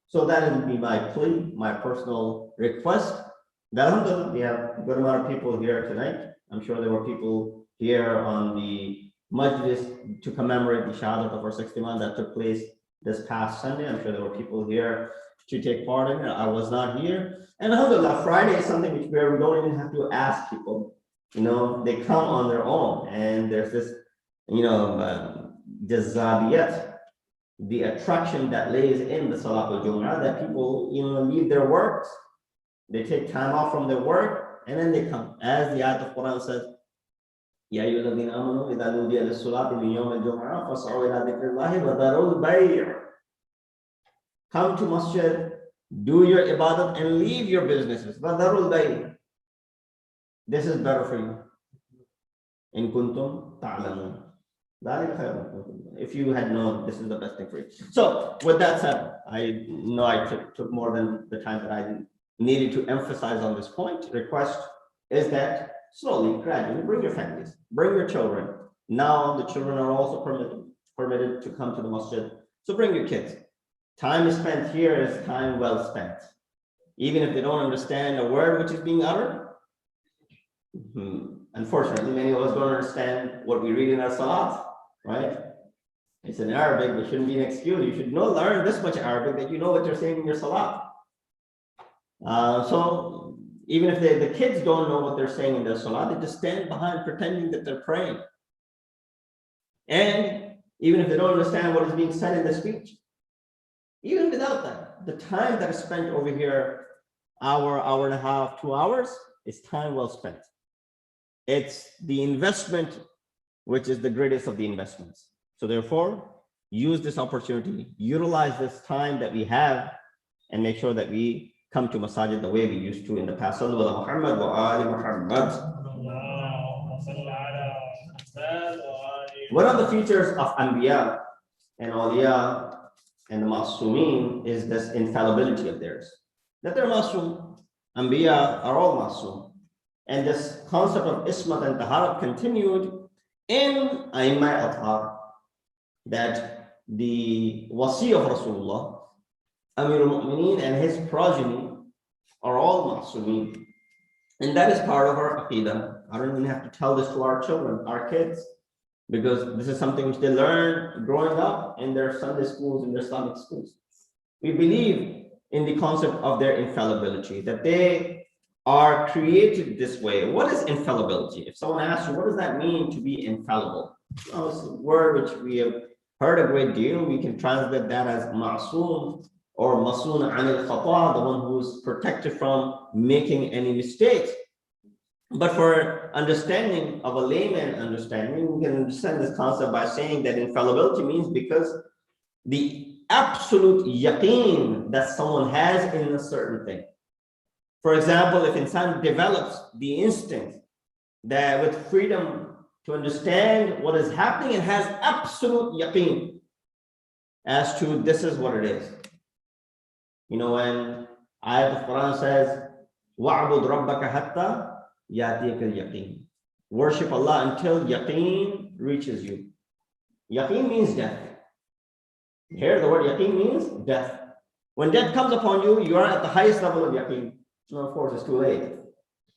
So that would be my plea, my personal request. Alhamdulillah, we have a good amount of people here tonight. I'm sure there were people here on the Majlis to commemorate the Shahadat of our 61 that took place this past Sunday. I'm sure there were people here to take part in it. I was not here. And Alhamdulillah, Friday is something where we don't even have to ask people. They come on their own. And there's this, jazabiyat, the attraction that lays in the Salatul Jumah, that people leave their works, they take time off from their work, and then they come. As the ayat of Quran says, Ya ayyuhalladhina amanu idha nudiya lis-salati min yawm al-jum'ah fas'au ila dhikrillahi wa dharul bay'. Come to masjid, do your ibadat, and leave your businesses. Wa dharul bay'. This is better for you. In kuntum ta'lamun. If you had known, this is the best thing for you. So with that said, I know I took more than the time that I needed to emphasize on this point. Request is that slowly, gradually, bring your families, bring your children. Now the children are also permitted. permitted to come to the masjid. So bring your kids. Time spent here is time well spent. Even if they don't understand a word which is being uttered. Unfortunately, many of us don't understand what we read in our salat, right? It's in Arabic, but shouldn't be an excuse. You should learn this much Arabic that you know what you're saying in your salat. So even if the kids don't know what they're saying in their salat, they just stand behind pretending that they're praying. And even if they don't understand what is being said in the speech, even without that, the time that is spent over here, hour and a half, 2 hours, is time well spent. It's the investment which is the greatest of the investments. So therefore, use this opportunity, utilize this time that we have, and make sure that we come to masajid the way we used to in the past. Sallu ala Muhammad wa ali Muhammad. One of the features of Anbiya and Awliya and the Masumeen is this infallibility of theirs. That they're Masum. Anbiya are all Masum. And this concept of Ismat and Taharat continued in Aimma Athar, that the Wasi of Rasulullah, Amirul Mu'mineen and his progeny are all Masumeen. And that is part of our Aqidah. I don't even have to tell this to our children, our kids, because this is something which they learn growing up in their Sunday schools, in their Islamic schools. We believe in the concept of their infallibility, that they are created this way. What is infallibility? If someone asks you, what does that mean to be infallible? Well, it's a word which we have heard a great deal. We can translate that as ma'soom or masoon anil khata, the one who's protected from making any mistakes. But for understanding of a layman understanding, we can understand this concept by saying that infallibility means because the absolute yaqeen that someone has in a certain thing. For example, if insan develops the instinct that with freedom to understand what is happening and has absolute yaqeen as to this is what it is. You know, when ayat of Quran says, وَعْبُدْ رَبَّكَ حَتَّى يَأْتِيَكَ الْيَقِينَ. Worship Allah until yaqeen reaches you. Yaqeen means death. Here the word yaqeen means death. When death comes upon you, you are at the highest level of yaqeen. No, of course, it's too late.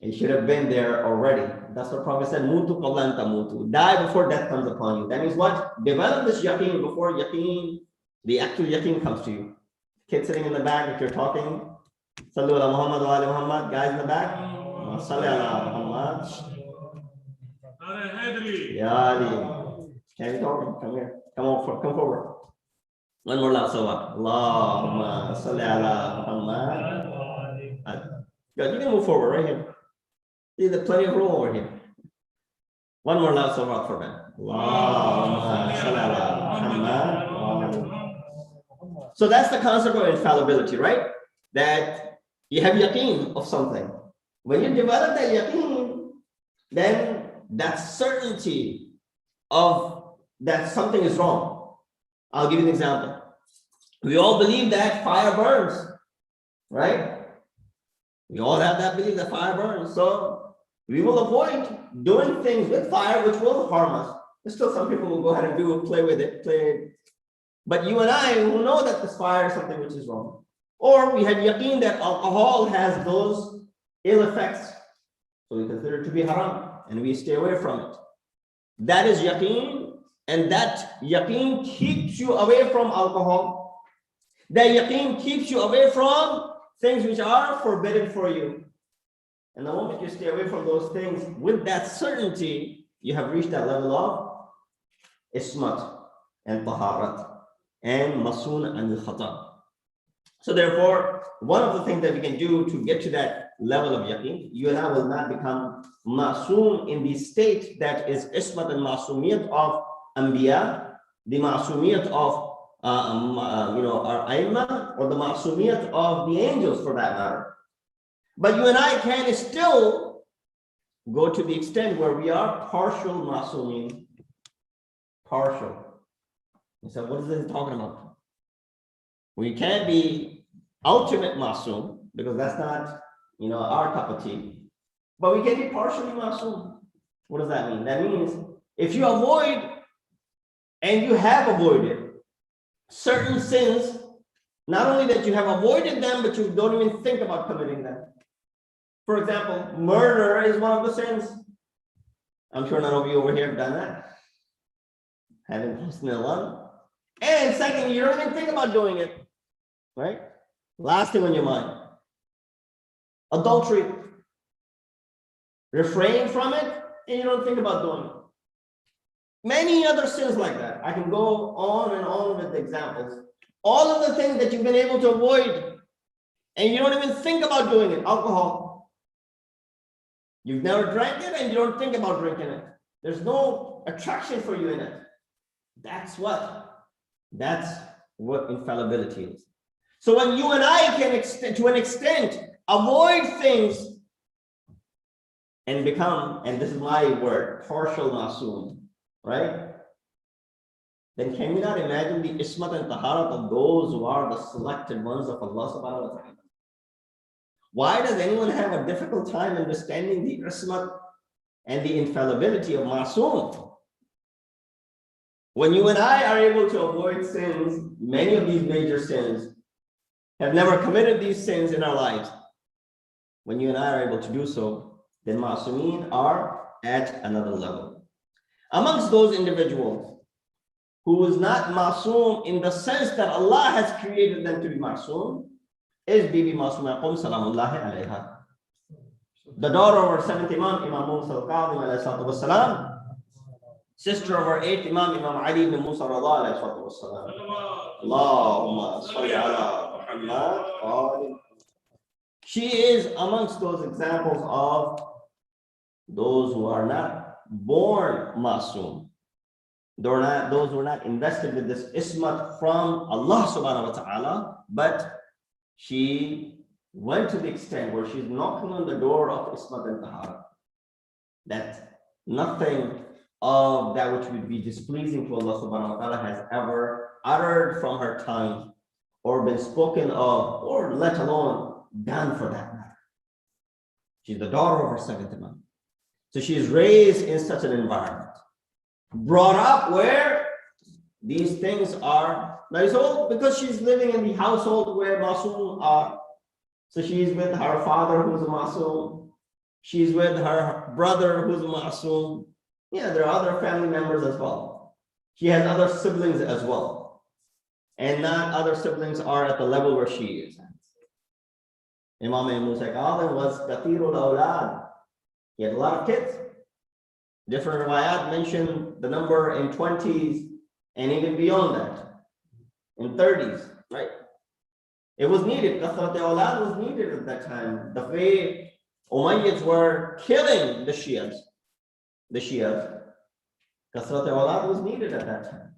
It should have been there already. That's what Prophet said, Mutu qabla an tamutu. Die before death comes upon you. That means what? Develop this yaqeen before yaqeen, the actual yaqeen comes to you. Kids sitting in the back, if you're talking, Sallu ala Muhammad wa ali Muhammad. Guys in the back, Sallu ala Muhammad. Ya Ali. Can you talk? Come here. Come forward. One more loud salawat. Allahumma salli ala Muhammad. Good, you can move forward right here. There's plenty of room over here. One more loud salawat for them. Allahumma salli ala Muhammad. So that's the concept of infallibility, right? That you have yaqeen of something. When you develop that yaqeen, then that certainty of that something is wrong. I'll give you an example. We all believe that fire burns, right? We all have that belief that fire burns. So we will avoid doing things with fire which will harm us. There's still some people will go ahead and play with it. But you and I who know that this fire is something which is wrong. Or we had yaqeen that alcohol has those ill effects. So we consider it to be haram and we stay away from it. That is yaqeen, and that yaqeen keeps you away from alcohol. That yaqeen keeps you away from things which are forbidden for you. And the moment you stay away from those things with that certainty, you have reached that level of ismat and taharat and masoon and khata. So therefore, one of the things that we can do to get to that level of yaqeen, you and I will not become masoom in the state that is ismat and masumiyat of anbiya, the masumiyat of our aimma, or the masumiyat of the angels for that matter. But you and I can still go to the extent where we are partial masumin. Partial. So what is this talking about? We can't be ultimate masum because that's not, our cup of tea. But we can be partially masum. What does that mean? That means if you avoid and you have avoided certain sins, not only that you have avoided them, but you don't even think about committing them. For example, murder is one of the sins. I'm sure none of you over here have done that. Having personal one. And second, you don't even think about doing it, right? Last thing on your mind. Adultery. Refrain from it, and you don't think about doing it. Many other sins like that. I can go on and on with examples. All of the things that you've been able to avoid, and you don't even think about doing it. Alcohol. You've never drank it, and you don't think about drinking it. There's no attraction for you in it. That's what infallibility is. So when you and I can, to an extent, avoid things and become, and this is my word, partial masum, right? Then can we not imagine the ismat and taharat of those who are the selected ones of Allah subhanahu wa ta'ala? Why does anyone have a difficult time understanding the ismat and the infallibility of masum? When you and I are able to avoid sins, many of these major sins, have never committed these sins in our lives. When you and I are able to do so, then ma'asumeen are at another level. Amongst those individuals who is not ma'asum in the sense that Allah has created them to be ma'asum is Bibi Masuma Qum salamullahi alayha. The daughter of our 7th Imam, Imam Musa al-Qadhim alayhi salatu wassalam, sister of our 8th Imam, Imam Ali ibn Musa Rada alayhi salatu wassalam. Allahumma salli ala Muhammad. She is amongst those examples of those who are not born masum. Those who are not invested with this ismat from Allah subhanahu wa ta'ala, but she went to the extent where she's knocking on the door of ismat and tahara. That nothing of that which would be displeasing to Allah subhanahu wa ta'ala has ever uttered from her tongue or been spoken of, or let alone done for that matter. She's the daughter of her 7th Imam. So she is raised in such an environment, brought up where these things are. Now, so because she's living in the household where masum are, so she's with her father who's a masum, she's with her brother who's a masum. Yeah, there are other family members as well. She has other siblings as well. And not other siblings are at the level where she is. Imam Musa Qadhim was kathirul awlad. He had a lot of kids. Different riwayat mention the number in 20s and even beyond that, in 30s, right? It was needed. Kathrat awlad was needed at that time. The way Umayyads were killing the Shias, Kathrat awlad was needed at that time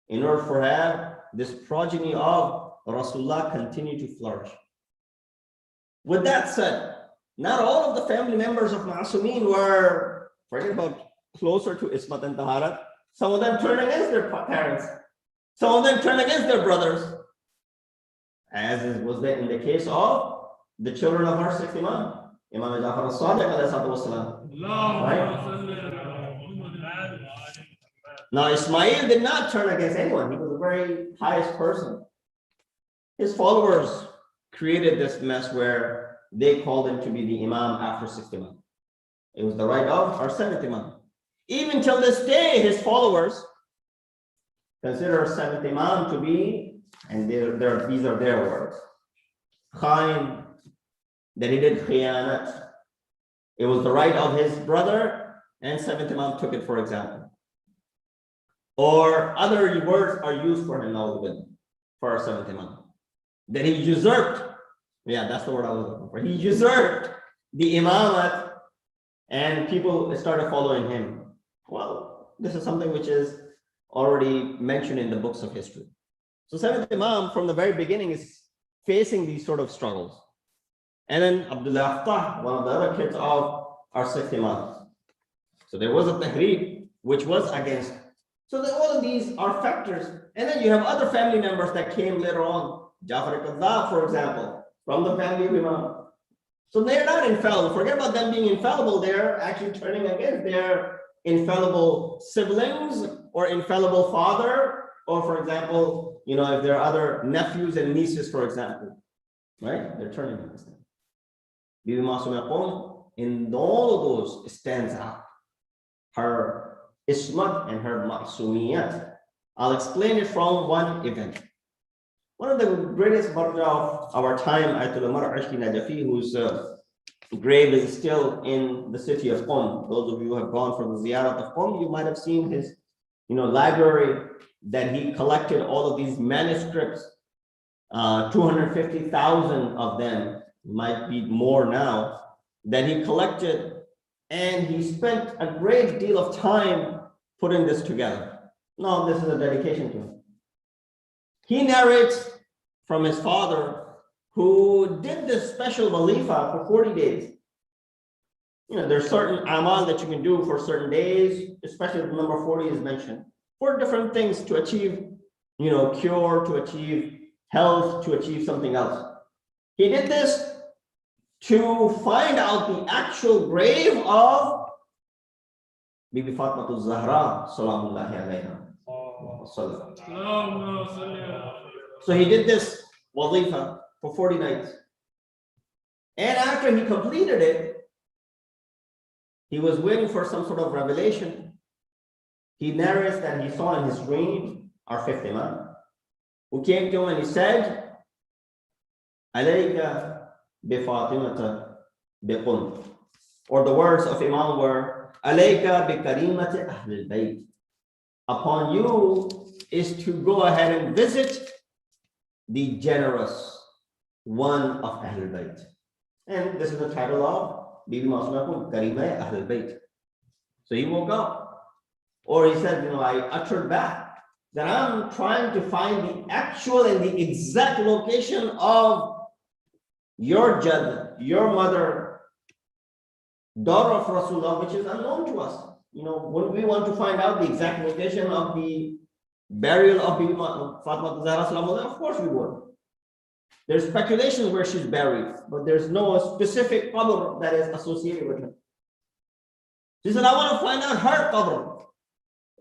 in order for have this progeny of Rasulullah continue to flourish. With that said, not all of the family members of Ma'asumeen were, forget about closer to Ismat and Taharat. Some of them turned against their parents. Some of them turned against their brothers. As was in the case of the children of our 6th Imam, Imam Jafar al-Sadiq alayhi salatu wasalam. Right? Now Ismail did not turn against anyone. He was a very pious person. His followers created this mess where they called him to be the Imam after 6th Imam. It was the right of our 7th Imam. Even till this day, his followers consider 7th Imam to be, and these are their words, Khain, that he did khiyanat. It was the right of his brother, and 7th Imam took it for example. Or other words are used for him now, for our 7th Imam. That he usurped, yeah, that's the word I was looking for. He usurped the imamat and people started following him. Well, this is something which is already mentioned in the books of history. So 7th Imam from the very beginning is facing these sort of struggles. And then Abdullah Aftah, one of the other kids of our 6th Imam. So there was a tahreek which was against. So all of these are factors. And then you have other family members that came later on. Jafar al-Kadhab, for example, from the family of Imam. So they're not infallible. Forget about them being infallible. They're actually turning against their infallible siblings or infallible father, or for example, if there are other nephews and nieces, for example, right? They're turning on this thing. Bibi Masuma Qum, in all of those, stands out. Her ismat and her masumiyat. I'll explain it from one event. One of the greatest marja of our time, Ayatollah Mar Ashki Najafi, whose grave is still in the city of Qum. Those of you who have gone for the ziyarat of Qum, you might have seen his library that he collected all of these manuscripts, 250,000 of them, might be more now, that he collected, and he spent a great deal of time putting this together. Now, this is a dedication to him. He narrates from his father, who did this special walifa for 40 days. There's certain amal that you can do for certain days, especially the number 40 is mentioned, for different things to achieve, cure, to achieve health, to achieve something else. He did this to find out the actual grave of Bibi Fatma Zahra, salamullahi alayha. So he did this walifa for 40 nights. And after he completed it, he was waiting for some sort of revelation. He narrates that he saw in his dream our fifth Imam, who came to him and he said, Alayka bi Fatimata bi Qum. Or the words of Imam were, Alayka bi karimati Ahl al-Bayt. Upon you is to go ahead and visit the generous one of Ahl al-Bayt. And this is the title of Bibi Masuma Qum, Karima Ahl al-Bayt. So he woke up. Or he said, I uttered back that I'm trying to find the actual and the exact location of your Jad, your mother, daughter of Rasulullah, which is unknown to us. When we want to find out the exact location of the burial of Bibi Fatma Zahra, of course we would. There's speculation where she's buried, but there's no specific qabr that is associated with her. She said, I want to find out her qabr.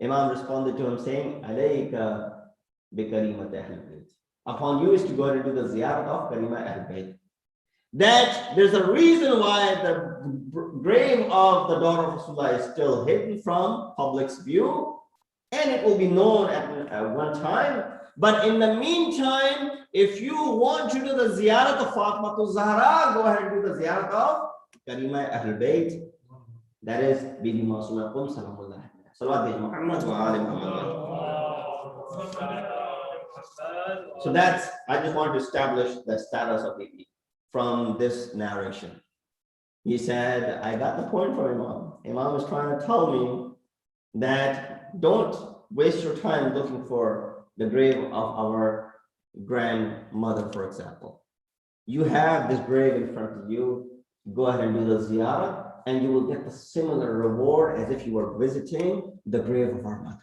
Imam responded to him saying, Alayka bi karimat Ahl al-Bayt. Upon you is to go ahead and do the ziyarat of Karima Ahl al-Bayt. That there's a reason why the grave of the daughter of Rasulullah is still hidden from public's view, and it will be known at one time. But in the meantime, if you want to do the ziyarat of Fatima Zahra, go ahead and do the ziyarat of Karima Ahl al-Bayt. That is Bibi Masuma Qum salamullah. So I just want to establish the status of Bibi from this narration. He said, I got the point from Imam. Imam was trying to tell me that don't waste your time looking for the grave of our grandmother, for example. You have this grave in front of you. Go ahead and do the ziyarah, and you will get the similar reward as if you were visiting the grave of our mother.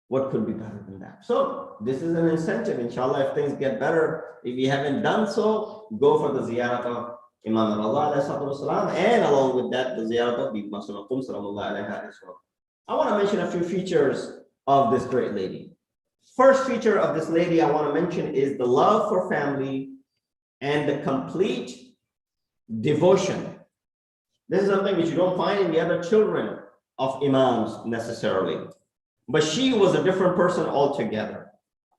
What could be better than that? So this is an incentive. Inshallah, if things get better, if you haven't done so, go for the ziyarah of Imam al-Allah, and along with that, the ziyarah of Bibi Masuma Qum as well. I want to mention a few features of this great lady. First feature of this lady I want to mention is the love for family and the complete devotion. This is something which you don't find in the other children of Imams necessarily. But she was a different person altogether.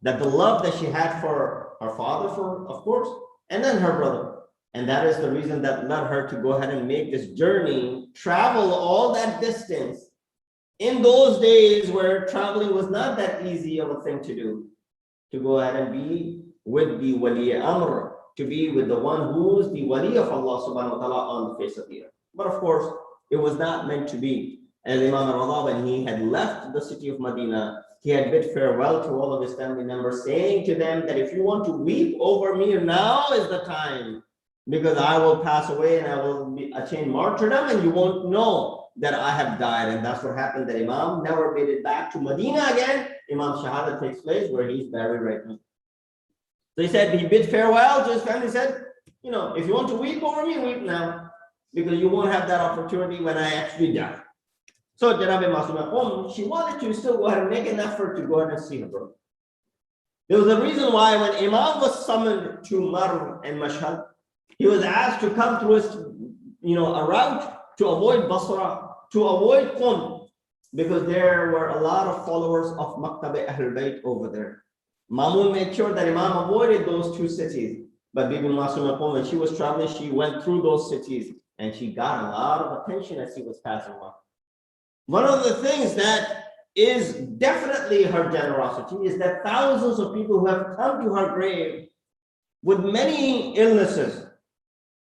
That the love that she had for her father, of course, and then her brother. And that is the reason that led her to go ahead and make this journey, travel all that distance in those days where traveling was not that easy of a thing to do, to go ahead and be with the Wali Amr, to be with the one who's the Wali of Allah subhanahu wa ta'ala on the face of the earth. But of course, it was not meant to be. And Imam al-Allah, when he had left the city of Medina, he had bid farewell to all of his family members, saying to them that if you want to weep over me, now is the time, because I will pass away and I will attain martyrdom, and you won't know that I have died. And that's what happened, that Imam never made it back to Medina again. Imam Shahada takes place where he's buried right now. So he said, he bid farewell to his family, said, if you want to weep over me, weep now, because you won't have that opportunity when I actually die. So Janabi Masuma Qum, she wanted to still go ahead and make an effort to go ahead and see her brother. There was a reason why when Imam was summoned to Marw and Mashhad, he was asked to come through his, a route to avoid Basra, to avoid Qum, because there were a lot of followers of Maktab Ahlul Bayt over there. Mamun made sure that Imam avoided those two cities. But Bibi Masuma Qum, when she was traveling, she went through those cities and she got a lot of attention as she was passing on. One of the things that is definitely her generosity is that thousands of people who have come to her grave with many illnesses,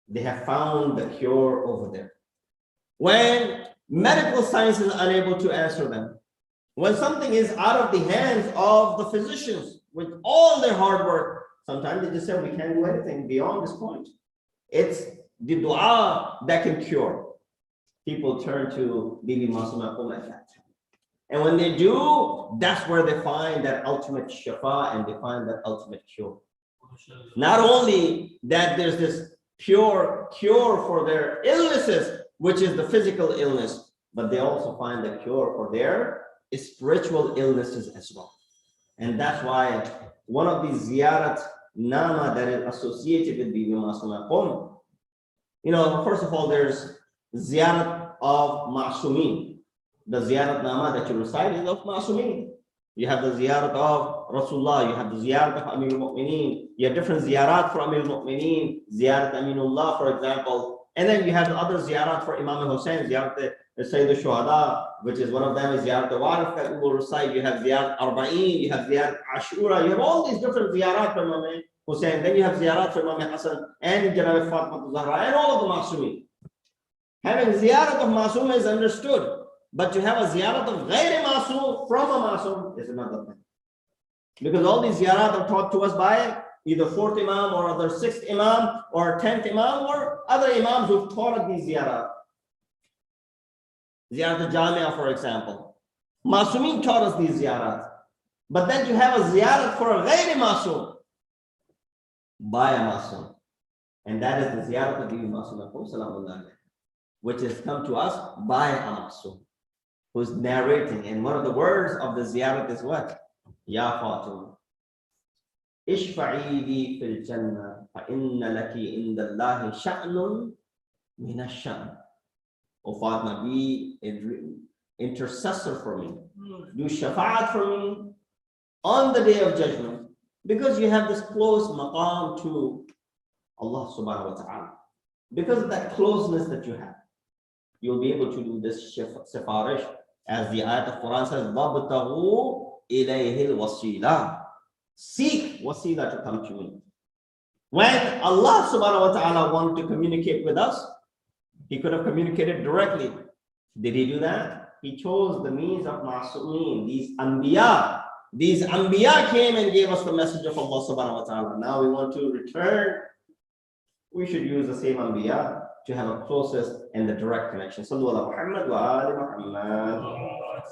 they have found the cure over there. When medical science is unable to answer them, when something is out of the hands of the physicians with all their hard work, sometimes they just say, we can't do anything beyond this point. It's the dua that can cure. People turn to Bibi Masuma Qum at that time. And when they do, that's where they find that ultimate shafa and they find that ultimate cure. Not only that there's this pure cure for their illnesses, which is the physical illness, but they also find the cure for their spiritual illnesses as well. And that's why one of the ziyarat nama that is associated with Bibi Masuma Qum, first of all, there's ziyarat of Masumin. The ziyarat nama that you recite is of Masumin. You have the ziyarat of Rasulullah, you have the ziyarat of Amir al-Mu'mineen, you have different ziyarat for Amir al-Mu'mineen, ziyarat Aminullah, for example. And then you have the other ziyarat for Imam al-Hussein, ziyarat Sayyid al-Shuhada, which is one of them is ziyarat al-Warif that we will recite. You have ziyarat Arba'een, you have ziyarat Ashura, you have all these different ziyarat for Imam Hussein. Then you have ziyarat for Imam Hassan and Janab Fatima al-Zahra and all of the Masumi. Having ziyarat of Masum is understood. But to have a ziyarat of Ghairi Masum from a Masum is another thing. Because all these ziyarat are taught to us by either 4th Imam or other 6th Imam or 10th Imam or other Imams who've taught us these ziyarat. Ziyarat al-Jamia, for example. Masumin taught us these ziyarat. But then to have a ziyarat for a Ghairi Masum by a Masum. And that is the ziyarat of Bibi Masuma Qum, which has come to us by a Masum, who's narrating. And one of the words of the ziyarat is what? Ya Fatima, Ishfa'i li fil jannah, fa inna laki inda Allahi sha'nun min ash-sha'n. O Fatima, be an intercessor for me. Do shafa'at for me on the day of judgment, because you have this close maqam to Allah subhanahu wa ta'ala. Because of that closeness that you have, you'll be able to do this sifarish, as the ayat of Quran says, وَابْتَغُوا إِلَيْهِ الْوَسِيلَةِ. Seek wasila to come to me. When Allah subhanahu wa ta'ala wanted to communicate with us, He could have communicated directly. Did He do that? He chose the means of Masumin, these Anbiya. These Anbiya came and gave us the message of Allah subhanahu wa ta'ala. Now we want to return. We should use the same Anbiya to have a closest and the direct connection. Sallu ala Muhammad wa ali Muhammad.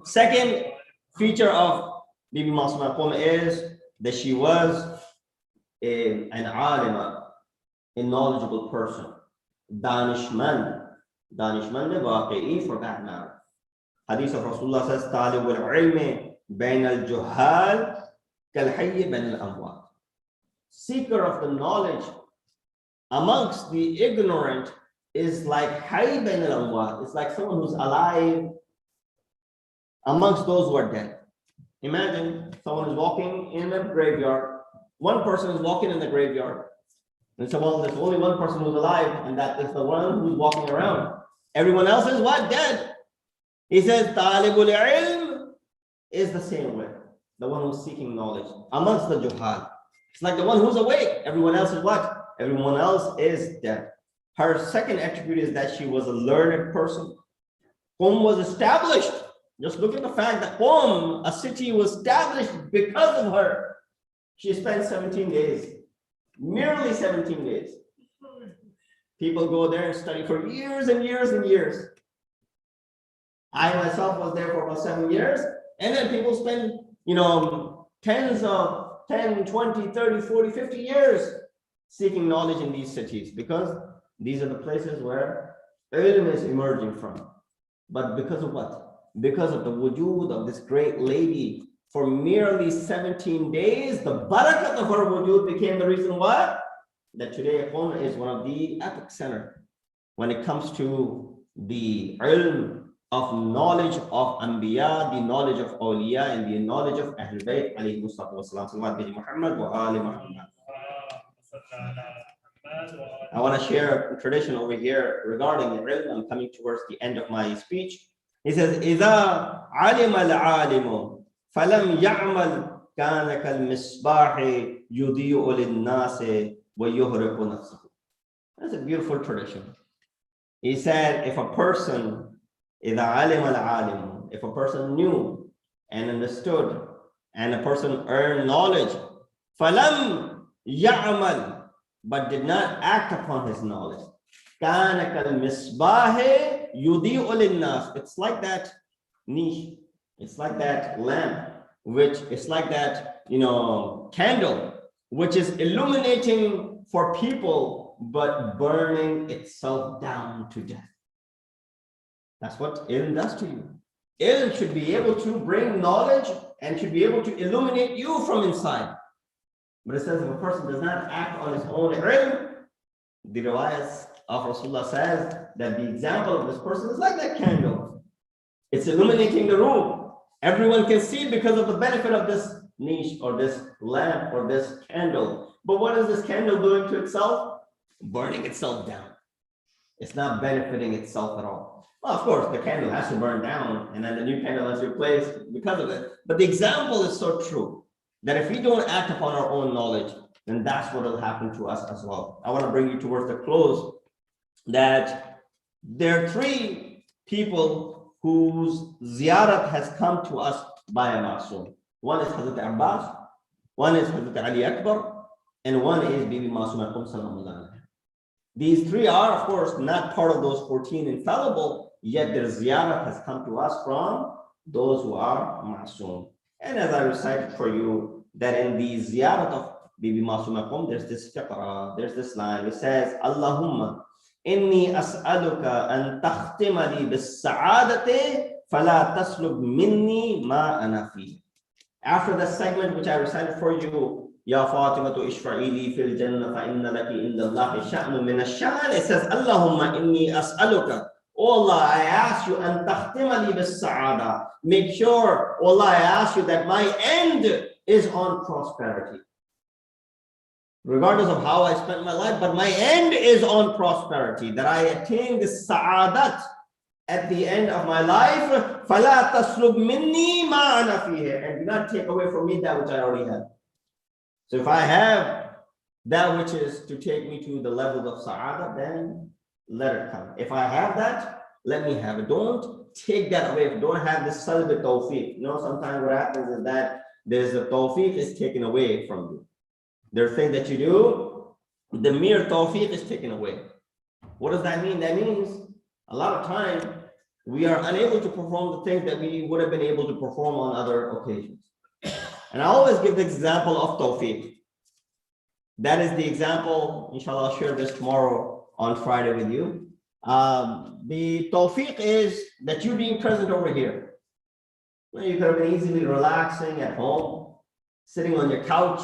Second feature of Bibi Masuma Qum is that she was an alima, a knowledgeable person, danishman waqi'i for that matter. Hadith of Rasulullah says, Talibul ilmi bain al-juhal kal-hayy bain al-amwat. Seeker of the knowledge amongst the ignorant is like hayy bain al-amwat. It's like someone who's alive amongst those who are dead. Imagine someone is walking in a graveyard. One person is walking in the graveyard. And so, well, there's only one person who's alive, and that is the one who's walking around. Everyone else is what? Dead. He says, Talibul ilm is the same way. The one who's seeking knowledge amongst the juhal. It's like the one who's awake. Everyone else is what? Everyone else is dead. Her second attribute is that she was a learned person. Qum was established. Just look at the fact that Qum, a city, was established because of her. She spent 17 days, merely 17 days. People go there and study for years and years and years. I myself was there for about 7 years. And then people spend, tens of 10, 20, 30, 40, 50 years seeking knowledge in these cities, because these are the places where ilm is emerging from. But because of what? Because of the wujud of this great lady for merely 17 days, the barakat of her wujud became the reason why that today Qum is one of the epic center when it comes to the ilm of knowledge of Anbiya, the knowledge of Awliya, and the knowledge of Ahlul Bayt alayhi salatu Muhammad wa ali Muhammad. I want to share a tradition over here regarding the ilm. I'm coming towards the end of my speech. He says, إِذَا عَلِمَ الْعَالِمُ فَلَمْ يَعْمَلْ كَانَ كَالْمِصْبَاحِ يُضِيءُ لِلنَّاسِ وَيُهْرِقُ نَفْسَهُ. That's a beautiful tradition. He said, if a person, إِذَا عَلِمَ الْعَالِمُ, if a person knew and understood and a person earned knowledge, فَلَمْ يَعْمَلْ, but did not act upon his knowledge, كَانَ كَالْمِصْبَاحِ يُضِيءُ لِلنَّاسِ. It's like that niche, it's like that lamp, which is like that, candle, which is illuminating for people, but burning itself down to death. That's what ilm does to you. Ilm should be able to bring knowledge and should be able to illuminate you from inside. But it says if a person does not act on his own ilm, the riwayat of Rasulullah says that the example of this person is like that candle. It's illuminating the room. Everyone can see because of the benefit of this niche or this lamp or this candle. But what is this candle doing to itself? Burning itself down. It's not benefiting itself at all. Well, of course, the candle has to burn down and then the new candle has to be replaced because of it. But the example is so true that if we don't act upon our own knowledge, then that's what will happen to us as well. I want to bring you towards the close that there are three people whose ziyarat has come to us by a Masum. One is Hazrat Abbas, one is Hazrat Ali Akbar, and one is Bibi Masuma Qum. These three are, of course, not part of those 14 infallible, yet their ziyarat has come to us from those who are Masum. And as I recited for you, that in the ziyarat of Bibi Masuma Qum, there's this fiqra, there's this line, it says, Allahumma inni as'aluka an takhtima li bis sa'adati fala taslub minni ma ana fi. After the segment which I recited for you, Ya Fatimatu ishfa'ili fil jannah fa inna laki inda Allahi sha'nu min ash-shamal, it says, Allahumma inni as'aluka, oh Allah, I ask you, an takhtima li bis sa'ada, make sure, oh Allah, I ask you that my end is on prosperity. Regardless of how I spent my life, but my end is on prosperity, that I attain this sa'adat at the end of my life. فَلَا تَسْلُبْ مِنِّي مَا أَنَا فِيهِ, and do not take away from me that which I already have. So if I have that which is to take me to the level of sa'adat, then let it come. If I have that, let me have it. Don't take that away. Don't have this salb tawfiq. Sometimes what happens is that there's a tawfiq is taken away from you. There are things that you do, the mere tawfiq is taken away. What does that mean? That means a lot of time we are unable to perform the things that we would have been able to perform on other occasions. And I always give the example of tawfiq. That is the example, inshallah, I'll share this tomorrow on Friday with you. The tawfiq is that you being present over here. You could have been easily relaxing at home, sitting on your couch,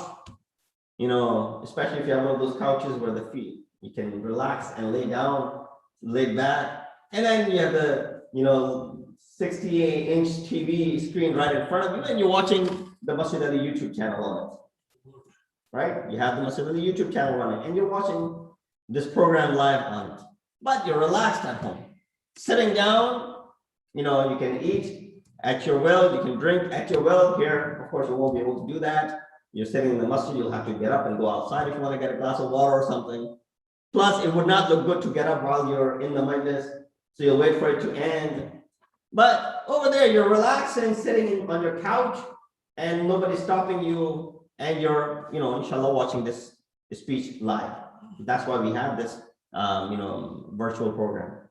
especially if you have one of those couches where the feet, you can relax and lay down, lay back. And then you have the, 68-inch TV screen right in front of you, and you're watching the Masjid-e-Ali YouTube channel on it, right? You have the Masjid-e-Ali YouTube channel running, and you're watching this program live on it. But you're relaxed at home. Sitting down, you can eat at your will, you can drink at your will. Here, of course, you won't be able to do that. You're sitting in the masjid, you'll have to get up and go outside if you want to get a glass of water or something. Plus, it would not look good to get up while you're in the majlis, so you'll wait for it to end. But over there, you're relaxing, sitting on your couch, and nobody's stopping you, and you're, inshallah, watching this speech live. That's why we have this, virtual program.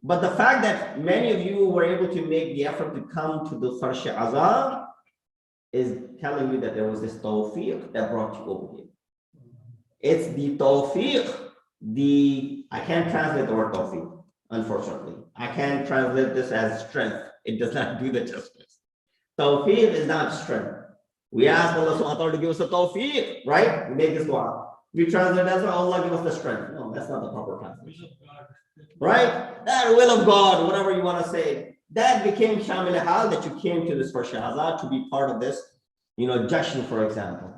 But the fact that many of you were able to make the effort to come to the Farsh Azam is telling you that there was this tawfiq that brought you over here. It's the tawfiq, I can't translate the word tawfiq. unfortunately. I can't translate this as strength. It does not do the justice. Tawfiq is not strength. We ask Allah subhanahu wa ta'ala to give us the tawfiq, right? We make this dua. We translate as Allah give us the strength. No, that's not the proper translation. Right? That will of God, whatever you want to say, that became Shamil Hal, that you came to this for Shahzad to be part of this, junction, for example.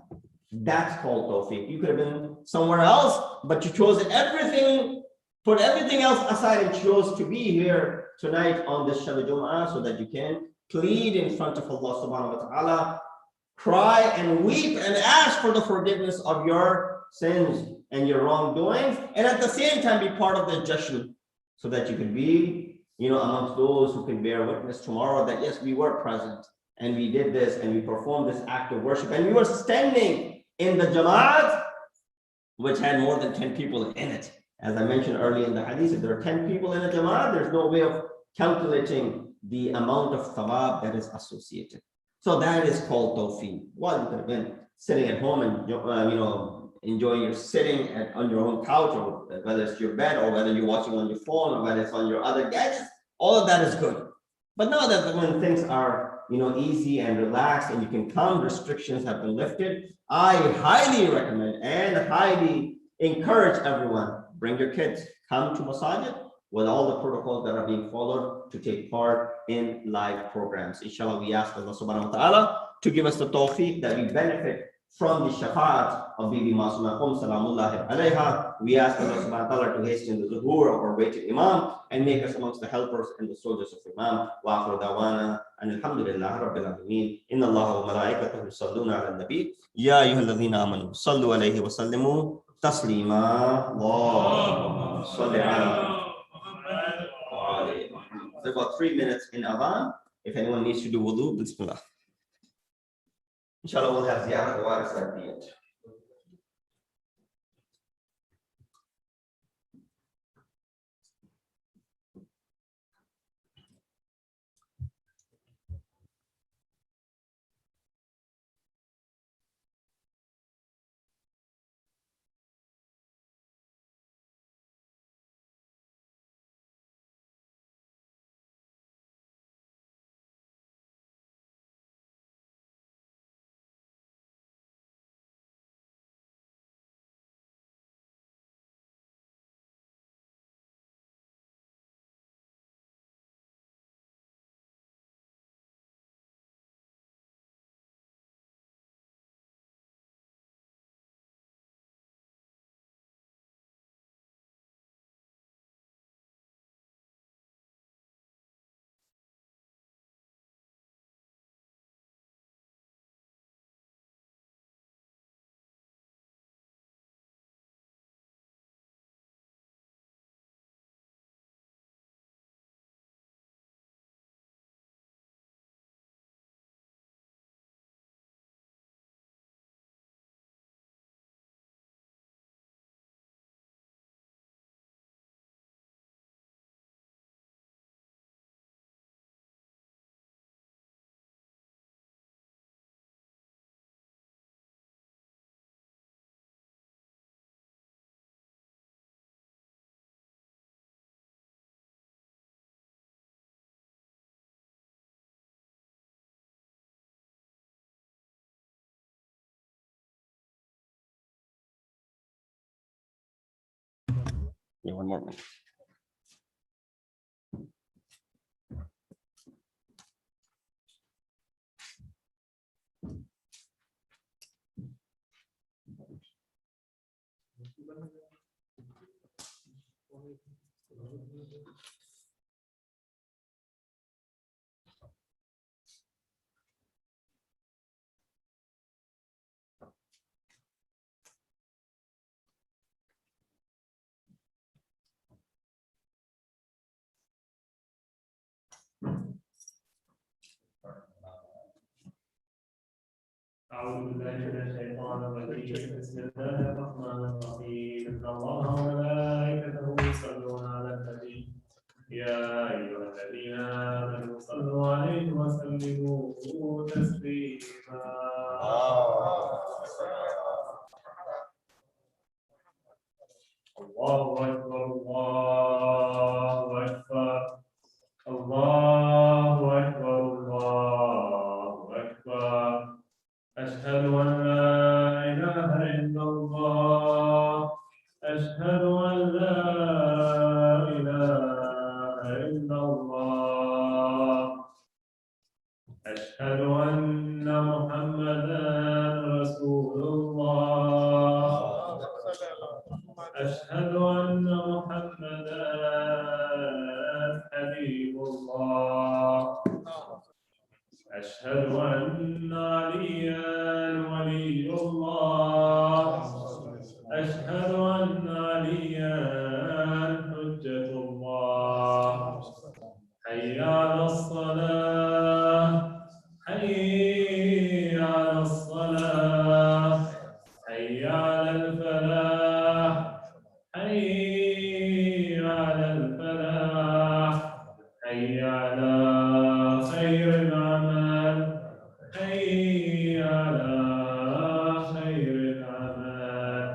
That's called tawfiq. You could have been somewhere else, but you chose everything, put everything else aside and chose to be here tonight on this Shabe Jumah so that you can plead in front of Allah subhanahu wa ta'ala, cry and weep and ask for the forgiveness of your sins and your wrongdoings, and at the same time be part of the jashn, so that you can be, amongst those who can bear witness tomorrow that yes, we were present and we did this and we performed this act of worship and we were standing in the Jamaat, which had more than 10 people in it. As I mentioned earlier in the hadith, if there are 10 people in a Jamaat, there's no way of calculating the amount of thawab that is associated. So that is called tawfiq. Well, you could have been sitting at home and enjoying your sitting on your own couch, or whether it's your bed, or whether you're watching on your phone, or whether it's on your other gadgets. All of that is good. But now that when things are easy and relaxed and you can come, restrictions have been lifted, I highly recommend and highly encourage everyone, bring your kids, come to Masajid with all the protocols that are being followed to take part in live programs. Inshallah, we ask Allah subhanahu wa ta'ala to give us the tawfiq that we benefit from the shafa'at of Bibi Masuma Qum salamullahi alayha. We ask Allah subhanahu wa ta'ala to hasten the zuhur of our waiting Imam and make us amongst the helpers and the soldiers of Imam. Wa akhiru dawana and alhamdulillah rabbil alameen. Inna Allah wa malaikatahu yusalluna ala nabi. Ya ayyuhalladhina amanu sallu alayhi wa sallimu taslima. Allahumma salli ala. There's about 3 minutes in Adhan. If anyone needs to do wudu, bismillah. Inshallah, we'll have ziyarat of waris at the end. Yeah, one more minute. أعوذ بالله من الشيطان الرجيم بسم الله الرحمن الرحيم إن الله وملائكته يصلون على النبي يا أيها الذين آمنوا صلوا عليه وسلموا تسليما الله أكبر الله الله أشهد أن لا إله إلا الله أشهد أن محمدا رسول الله أشهد أن محمدا حبيب الله أشهد أن عليا ولي الله أشهد أن عليا حجة الله حي على الصلاة حي على الصلاة حي على الفلاح حي على الفلاح حي على خير العمل حي على خير العمل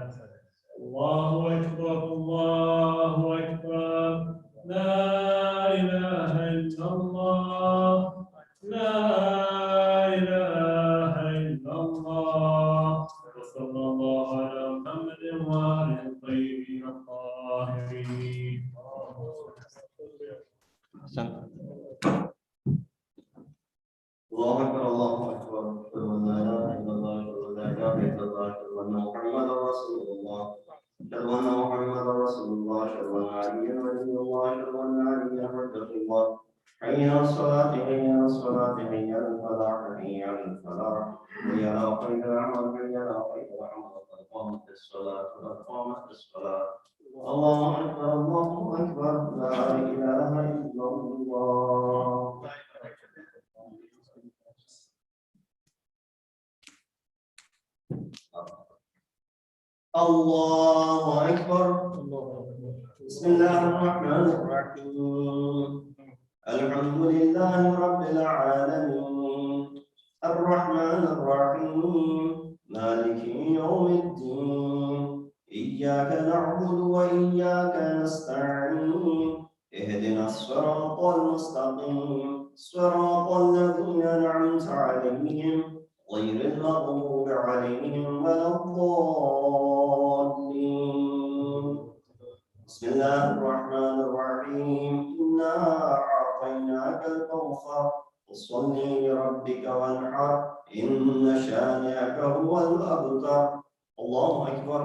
الله أكبر الله أكبر لا إله إلا الله لا إله إلا الله وصلى الله على محمد وآله الطيبين الطاهرين. الله أكبر الله أكبر أشهد أن لا إله إلا الله أشهد أن لا إله إلا الله أشهد أن محمدا رسول الله أشهد أن محمدا رسول الله أشهد أن عليا ولي الله أشهد أن عليا حجة الله حي على الصلاة حي على الصلاة حي على الفلاح حي على الفلاح حي على خير العمل حي على خير العمل قد قامت الصلاة قد قامت الصلاة الله أكبر الله أكبر لا إله إلا الله. الله أكبر. بسم الله الرحمن الرحيم الحمد لله رب العالمين الرحمن الرحيم مالك يوم الدين إياك نعبد وإياك نستعين اهدنا الصراط المستقيم صراط الذين أنعمت عليهم غير المغضوب عليهم ولا الضالين. بسم الله الرحمن الرحيم إنا أعطيناك الكوثر فصل لربك وانحر إن شانئك هو الأبتر. الله أكبر.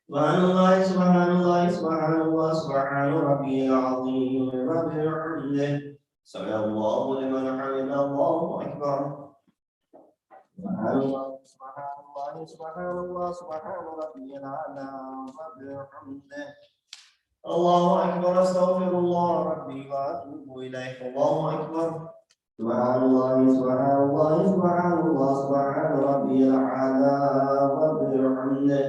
سبحان الله سبحان الله سبحان الله سبحان ربي العظيم وبحمده سمع الله لمن حمده. الله أكبر. سبحان الله سبحان الله سبحان الله سبحان ربي الأعلى وبحمده. الله أكبر. أستغفر الله ربي وأتوب إليه. الله أكبر. سبحان الله سبحان الله سبحان الله سبحان ربي الأعلى وبحمده.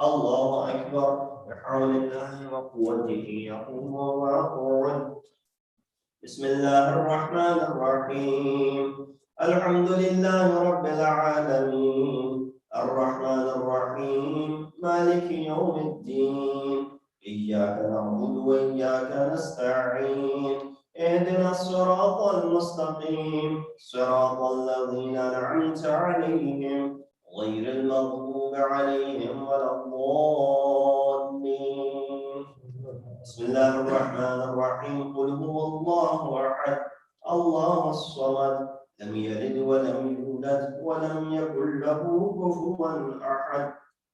الله أكبر. بحول الله وقوته يقوم ويقعد. بسم الله الرحمن الرحيم الحمد لله رب العالمين الرحمن الرحيم مالك يوم الدين إياك نعبد وإياك نستعين اهدنا الصراط المستقيم صراط الذين أنعمت عليهم غير المغضوب عليهم ولا الضالين. بسم الله الرحمن الرحيم قل هو الله أحد الله الصمد لم يلد ولم يولد ولم يكن له كفوا أحد.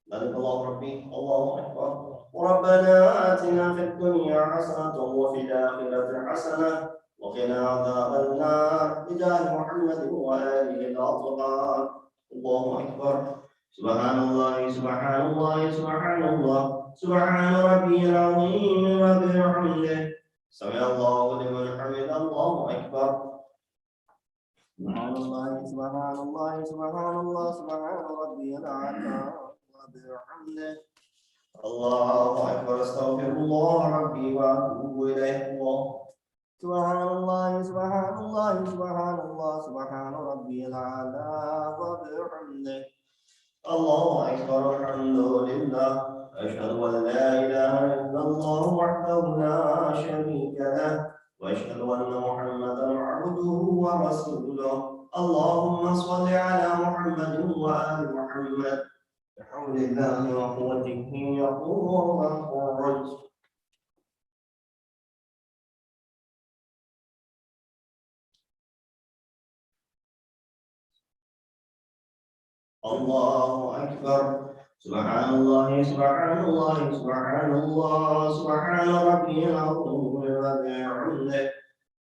بارك الله ربي. الله أكبر. ربنا آتنا في الدنيا حسنة وفي الآخرة حسنة وقنا عذاب النار بجاه محمد وآله الأطهار. الله أكبر. سبحان الله سبحان الله سبحان الله سبحان ربي العظيم وبحمده سمع الله لمن حمده. الله أكبر. سبحان الله سبحان الله سبحان الله سبحان ربي الأعلى وبحمده. الله أكبر. أستغفر الله ربي وأتوب إليه. الله سبحان الله سبحان الله سبحان الله سبحان ربي الأعلى وبحمده. الله أكبر. الحمد لله أشهد أن لا إله إلا الله وحده لا شريك له وأشهد أن محمدا عبده ورسوله. اللهم صل على محمد وآل محمد بحول الله وقوته يقول ويخرج. الله أكبر. سبحان الله سبحان الله سبحان الله سبحان ربي العظيم وبحمده.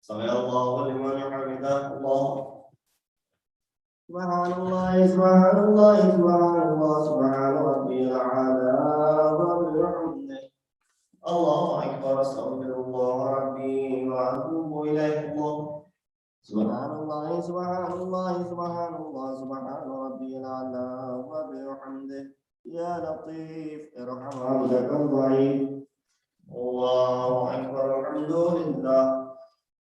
سمع الله لمن حمده. الله سبحان الله سبحان الله سبحان الله سبحان ربي الأعلى وبحمده. الله أكبر. أستغفر الله ربي وأتوب إليه. الله سبحان الله سبحان الله سبحان الله سبحان ربي الأعلى وبحمده. يا لطيف ارحم عبدك الضعيف. الله أكبر. الحمد لله.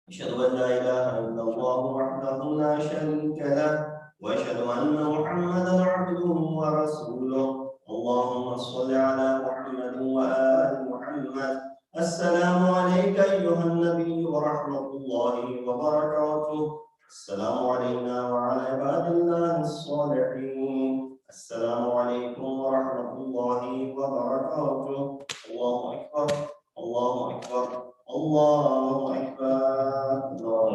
أشهد أن لا إله إلا الله وحده لا شريك له، وأشهد أن محمدا عبده ورسوله. اللهم صل على محمد وآل محمد. السلام عليك أيها النبي ورحمة الله وبركاته. السلام علينا وعلى عباد الله الصالحين. السلام عليكم ورحمة الله وبركاته. الله أكبر. الله أكبر. الله أكبر. الله أكبر.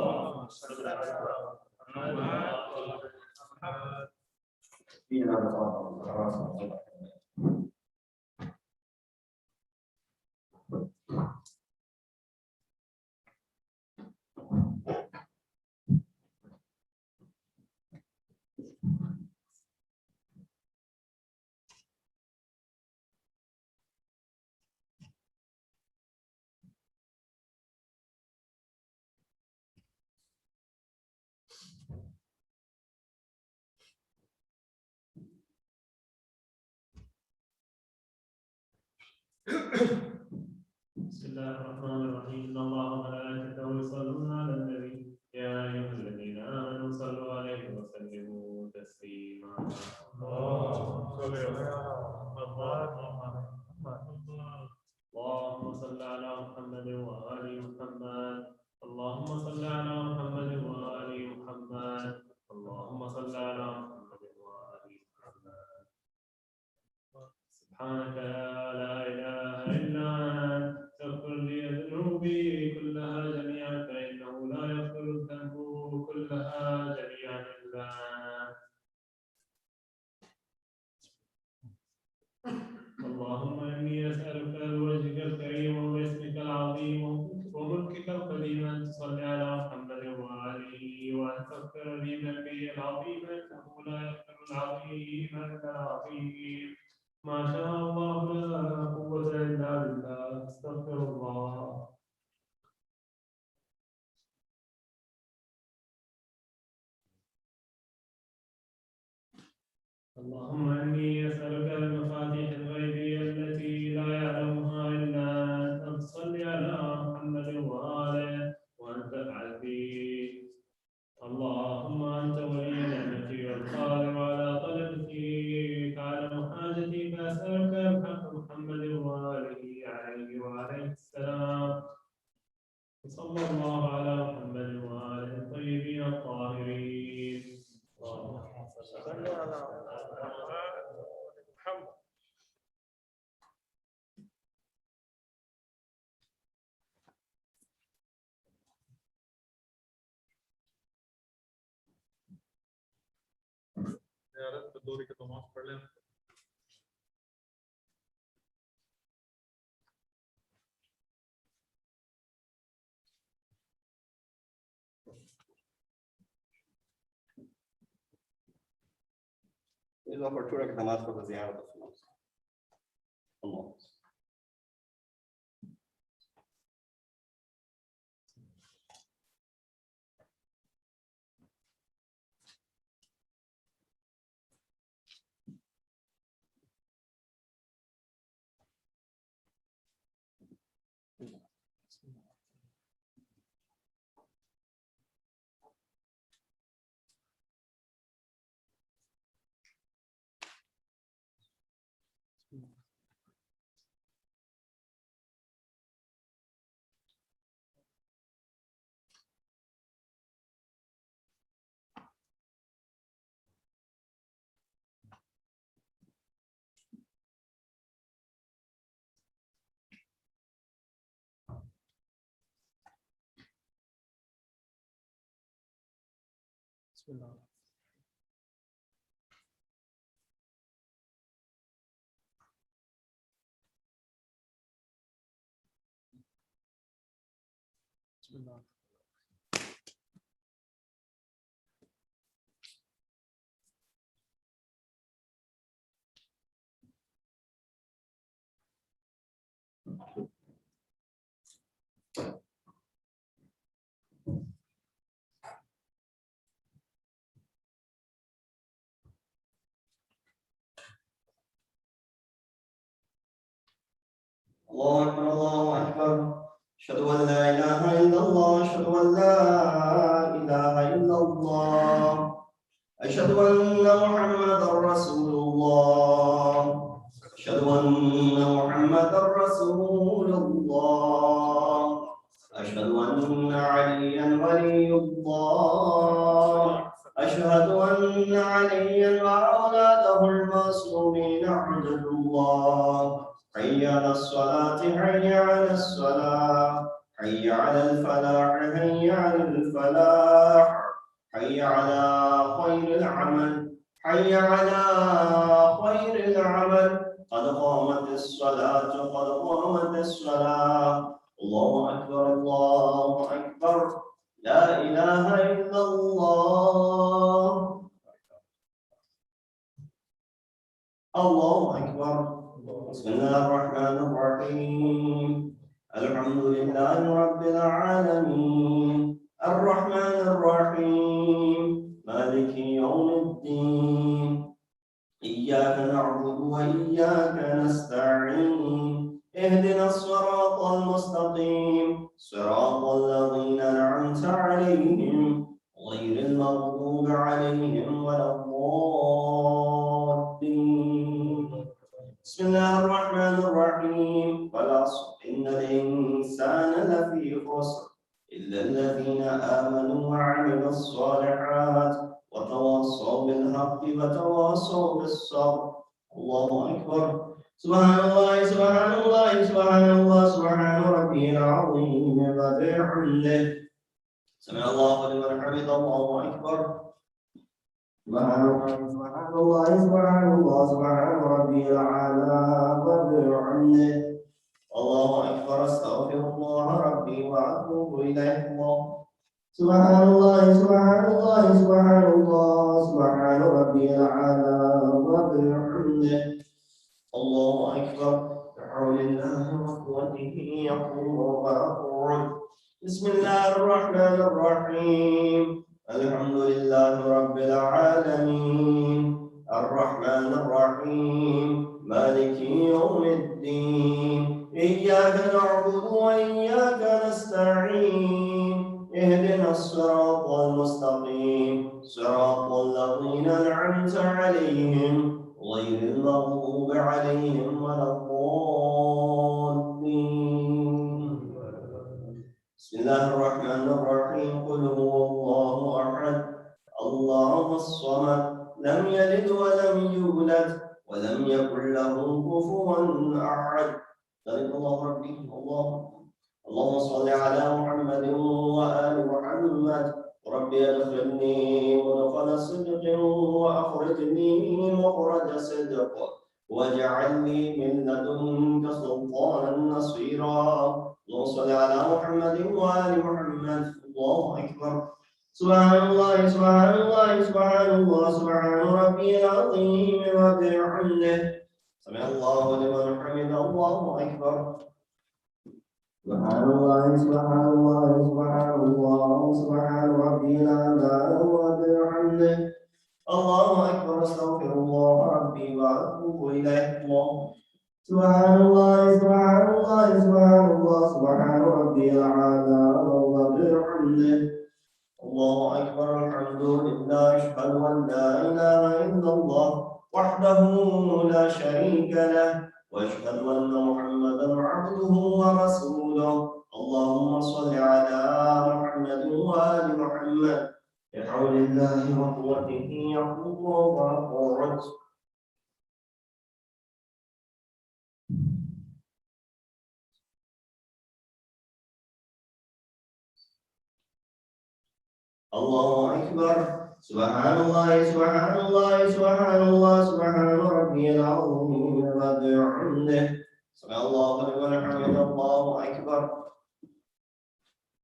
بسم الله الرحمن الرحيم. إن الله وملائكته يصلون على النبي يا أيها الذين آمنوا صلوا عليه وسلموا تسليما. اللهم صل على محمد وآل محمد. اللهم صل على محمد وآل محمد. اللهم صل على محمد وآل محمد. سبحانك لا إله إلا أنت استغفر لي ذنوبي كلها جميعا فإنه لا يغفر الذنوب كلها جميعا إلا أنت. اللهم إني أسألك بوجهك الكريم وباسمك العظيم وملكك القديم أن تصلي على محمد وآله وأن تغفر لي ذنبي العظيم إنه لا يغفر العظيم إلا العظيم. ما شاء الله لا قوة إلا بالله. أستغفر الله. اللهم إني أسألك المفاتيح الغيبية التي لا يعلمها إلا أنت أن تصلي على محمد وآله وأن تفعل فيه. اللهم أنت ولي نعمتي والقادر على طلبتي تعلم حاجتي فأسألك بحق محمد وآله عليه وعليه السلام. صلى الله على محمد وآله الطيبين الطاهرين. اللهم صل على محمد. زيارت पे दूरी के नमाज पढ़ लें. إذا opportunity نماز को زيارة الله. الله أكبر الله أكبر أشهد أن لا إله إلا الله أشهد أن لا إله إلا الله أشهد أن محمدا رسول الله أشهد أن محمدا رسول الله أشهد أن عليا ولي الله أشهد أن عليا وأولاده المعصومين عبد الله حي على الصلاة حي على الصلاة حي على الفلاح حي على الفلاح حي على خير العمل حي على خير العمل قد قامت الصلاة قد قامت الصلاة الله أكبر الله أكبر لا إله إلا الله الله أكبر بسم الله الرحمن الرحيم الحمد لله رب العالمين الرحمن الرحيم مالك يوم الدين إياك نعبد وإياك نستعين اهدنا الصراط المستقيم صراط الذين أنعمت عليهم غير المغضوب عليهم ولا الضالين بسم الله الرحمن الرحيم والعصر إن الإنسان لفي خسر إلا الذين آمنوا وعملوا الصالحات وتواصوا بالحق وتواصوا بالصبر الله أكبر سبحان الله سبحان الله سبحان الله سبحان ربي العظيم وبحمده سمع الله لمن حمد الله أكبر سبحان الله سبحان الله سبحان الله سبحان ربي الأعلى وبحمده الله أكبر أستغفر الله ربي وأتوب إليه الله سبحان الله سبحان الله سبحان الله سبحان ربي الأعلى وبحمده الله أكبر بحول الله وقوته يقوم ويقعد بسم الله الرحمن الرحيم الحمد لله رب العالمين الرحمن الرحيم مالك يوم الدين إياك نعبد وإياك نستعين اهدنا الصراط المستقيم صراط الذين أنعمت عليهم غير المغضوب عليهم ولا الضالين بسم الله الرحمن الرحيم قل هو الله أحد الله الصمد لم يلد ولم يولد ولم يكن له كفوا أحد صدق الله ربي الله اللهم صل على محمد وآل محمد ربي ادخلني مدخل صدق وأخرجني مخرج صدق واجعل لي من لدنك سلطانا نصيرا اللهم صل على محمد وآل محمد الله أكبر سبحان الله سبحان الله سبحان الله سبحان ربي العظيم وبحمده سمع الله لمن حمد الله أكبر سبحان الله سبحان الله سبحان الله سبحان ربي الأعلى وبحمده الله أكبر أستغفر الله ربي وأتوب إليه الله سبحان الله سبحان الله سبحان الله سبحان ربي الأعلى وبحمده الله أكبر الحمد لله أشهد أن لا إله إلا الله وحده لا شريك له وأشهد أن محمدا عبده ورسوله اللهم صل على محمد وآل محمد بحول الله وقوته يقوم ويقعد الله أكبر Subhanallah, Subhanallah, Subhanallah, Subhan Rabbiyal Azim wa bihamdihi. Subhanallah wa bihamdihi, Allahu Akbar.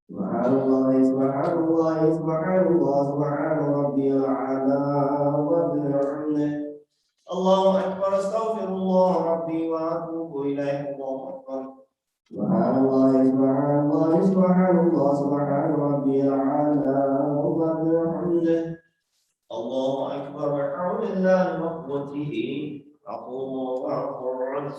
Subhanallah, Subhanallah, Subhanallah, Subhan Rabbiyal A'la wa bihamdihi. Allahu Akbar, astaghfirullah Rabbi wa atubu ilayhi. Allahu Akbar. Subhanallah, Subhanallah, Subhanallah, Subhan Rabbiyal A'la wa bihamdihi. الله أكبر بحول الله وقوته أقوم وأقعد.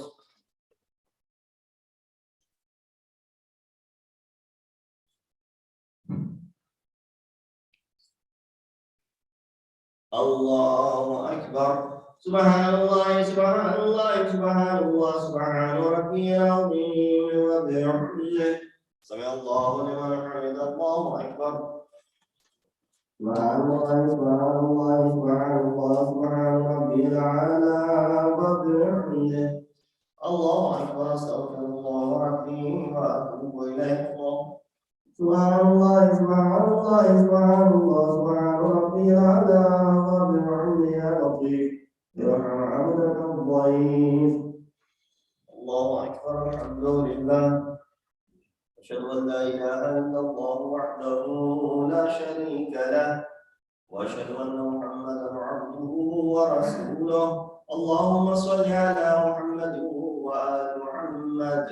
الله أكبر. سبحان الله سبحان الله سبحان الله سبحان ربي العظيم وبحمده. سمع الله لمن حمده. الله أكبر. سبحان الله سبحان الله سبحان الله سبحان ربي الأعلى وبحمده. الله أكبر. أستغفر الله ربي وأتوب إليه. سبحان الله سبحان الله سبحان الله سبحان ربي الأعلى وبحمده. يا لطيف يرحم عبدك الضعيف. الله أكبر. الحمد لله. أشهد أن لا إله إلا الله وحده لا شريك له وأشهد أن محمدا عبده ورسوله. اللهم صل على محمد وآل محمد.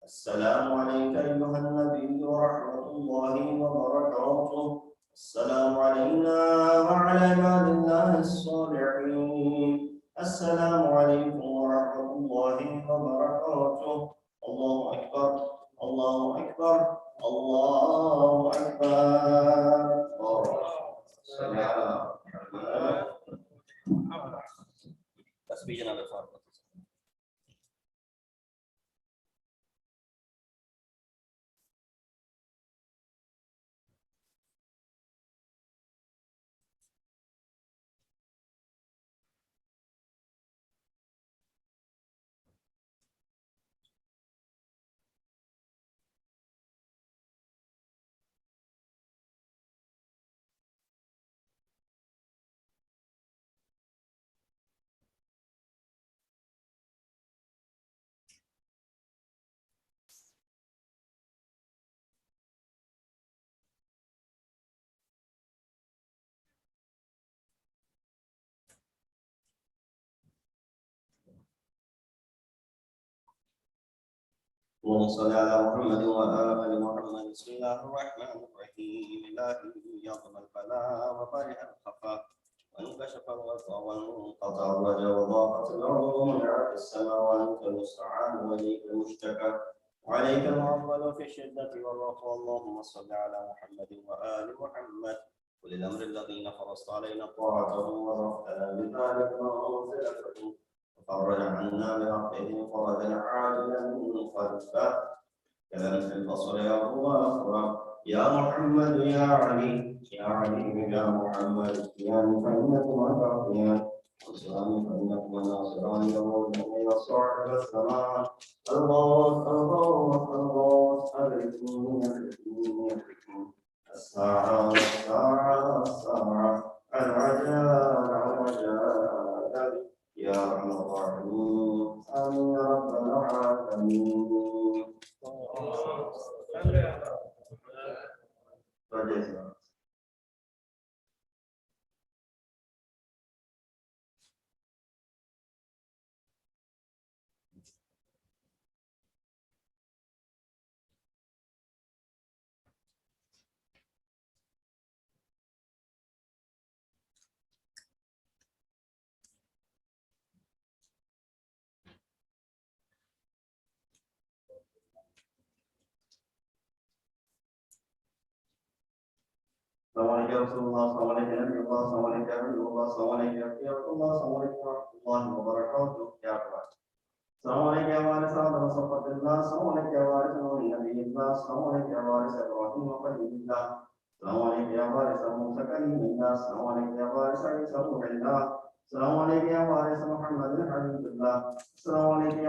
السلام عليك أيها النبي ورحمة الله وبركاته. السلام علينا وعلى عباد الله الصالحين. السلام عليكم ورحمة الله وبركاته. الله أكبر. الله أكبر. الله أكبر. صل على محمد. تسبيحنا للفاتحة. اللهم صل على محمد وآل محمد. بسم الله الرحمن الرحيم. إلهي يعظم البلاء وبارئ الخفاء وانكشف الغطاء وانقطع الرجا وضاقت الأرض ومنعت السماء وأنت المستعان وإليك المشتكى وعليك المعول في الشدة والرخاء. اللهم صل على محمد وآل محمد. ولي الأمر الذين فرضت علينا طاعتهم ورحمتنا بذلك وأنزلتهم وفرج عنا برحمته فرجا عاجلا خلفا كلمح البصر يا الله. يا محمد يا علي يا علي يا محمد يا فإنكم أتقيان وسلام فإنكم ناصران يوم صاحب السماء. الله الله الله أدركني الساعة الساعة الساعة العجال العجال يا أرحم الراحمين. آمين يا رب العالمين. Assalamualaikum warahmatullahi wabarakatuh. Assalamualaikum warahmatullahi wabarakatuh. Ya Allah. Assalamualaikum warahmatullahi wabarakatuh. Assalamualaikum warahmatullahi wabarakatuh. Assalamualaikum warahmatullahi wabarakatuh. Assalamualaikum warahmatullahi wabarakatuh. Assalamualaikum warahmatullahi wabarakatuh. Assalamualaikum warahmatullahi wabarakatuh. Assalamualaikum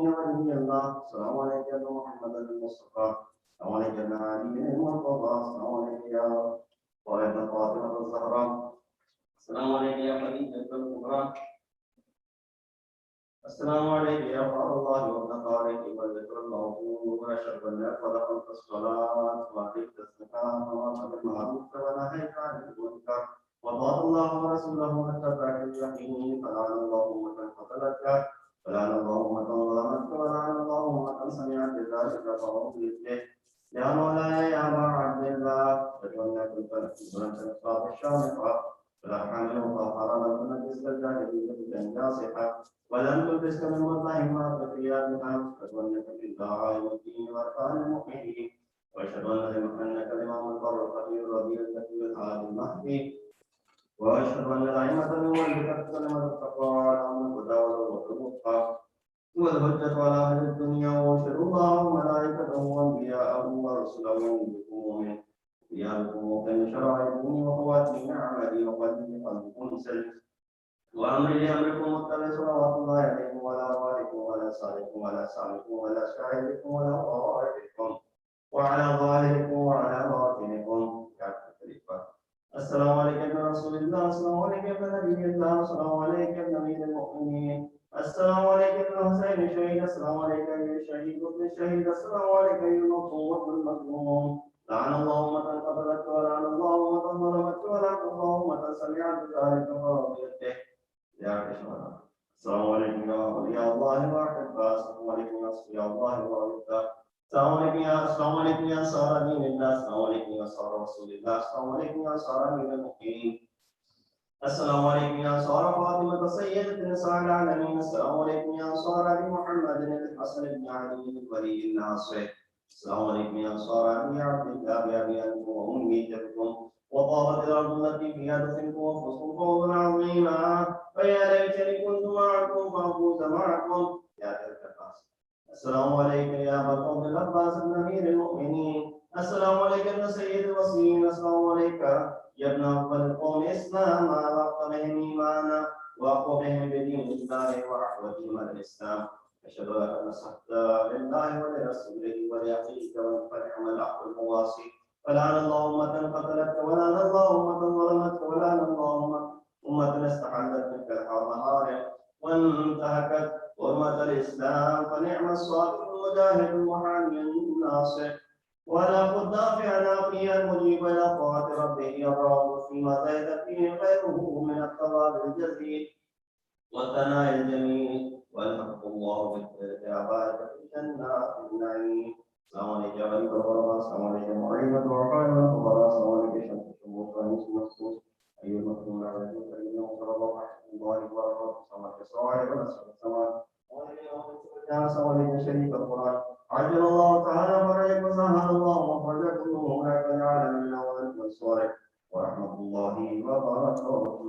warahmatullahi wabarakatuh. Assalamualaikum Muhammadul Mustafa. Assalamualaikum warahmatullahi wabarakatuh. Assalamualaikum وابن فاطمة الزهراء. السلام عليك يا خديجة الكبرى. السلام عليك يا فار الله وابن طارق وذكر الموضوع وشرب الناس ودخلت الصلاة وأقمت الزكاة وأمرت بالمعروف ونهيت عن المنكر وأطعت الله ورسوله واتبعت اليقين فلعن الله من قتلك ولعن الله من ظلمك ولعن الله من سمعت ذلك فهو به. يا مولاي يا أبا عبد الله فتولى كنت ولم تنفع الشامخة فلا حامل مطهرا لم تنجس الجاهلية بالناصحة ولم تلبس من والله ما بثيابها فتولك بالدعاء والدين واركان المؤمنين واشهد انك الامام البر الخبير الرضي الذكي الهادي المهدي واشهد ان الائمه من ولدت كلمه التقوى على من الهدى والوفق والهجة على أهل الدنيا واشهد الله وملائكته وأنبياءه ورسله بكم قيامكم وكان شرائعكم وخواتم أعمالي وقلبي قلب منسلم وأمري لأمركم متبع صلوات الله عليكم ولا والدكم ولا صالحكم ولا سامكم ولا شاهدكم ولا غائبكم وعلى ظاهركم وعلى باطنكم كافة. السلام عليكم يا رسول الله، السلام عليكم يا نبي الله، السلام عليكم يا أمير المؤمنين، السلام عليكم يا حسين الشهيد، السلام عليكم يا شهيد ابن الشهيد، السلام عليكم يا المظلوم المظلوم. لعن الله من قتلك ولعن الله من ظلمك ولعن الله من سمع بذلك فرضيت به. يا كشفنا. السلام عليكم يا أولياء الله وأحباء، السلام عليكم يا أصفياء الله وأولياء. السلام عليكم يا أنصار دين الله، السلام عليكم يا أنصار رسول الله، السلام عليكم يا أنصار دين المؤمنين. السلام عليكم يا أنصار فاطمة سيدة نساء العالمين، السلام عليكم يا أنصار أبي محمد الحسن بن علي الولي الناصر. السلام عليكم يا أنصار أبي عبد الله بأبي أنتم وأمي جدكم وطابت الأرض التي فيها دفنكم وفزتم فوزا عظيما، فيا ليتني كنت معكم فأفوز معكم يا ذا الكفاس. السلام عليك يا أبا الفضل العباس بن أمير المؤمنين، السلام عليك يا سيد الوصيين، السلام عليك يا ابن أفضل القوم إسلاما وأقوى بهم إيمانا وأقوى بهم بدين الله وأحوجهم الإسلام. أشهد أن نصحت لله ولرسوله ولأخيك ولفرحم الأخ المواصي. فلعن الله أمة قتلتك ولعن الله أمة ظلمتك ولعن الله أمة استحلت منك المحارم وانتهكت حرمة الإسلام. فنعم الصابر المجاهد المحامي الناصر ولا دافع نافيا المجيب إلى طاعة ربه الراغب فيما زاد فيه غيره من الثواب الجزيل والثناء الجميل والحق الله بالعبادة في جنات النعيم. السلام عليكم يا غريب الغرباء، السلام عليكم معين الضعفاء والفقراء، السلام عليكم شمس الشموس والنسب المخصوص أيها المسلمون على الكريم صلى الله عليه وسلم. السلام عليكم الصواعق ونسأل السماء السلام عليكم شريك القرآن. عجل الله تعالى فرجكم وسهل الله مخرجكم وهناك العالمين وأنتم الصالح ورحمة الله وبركاته.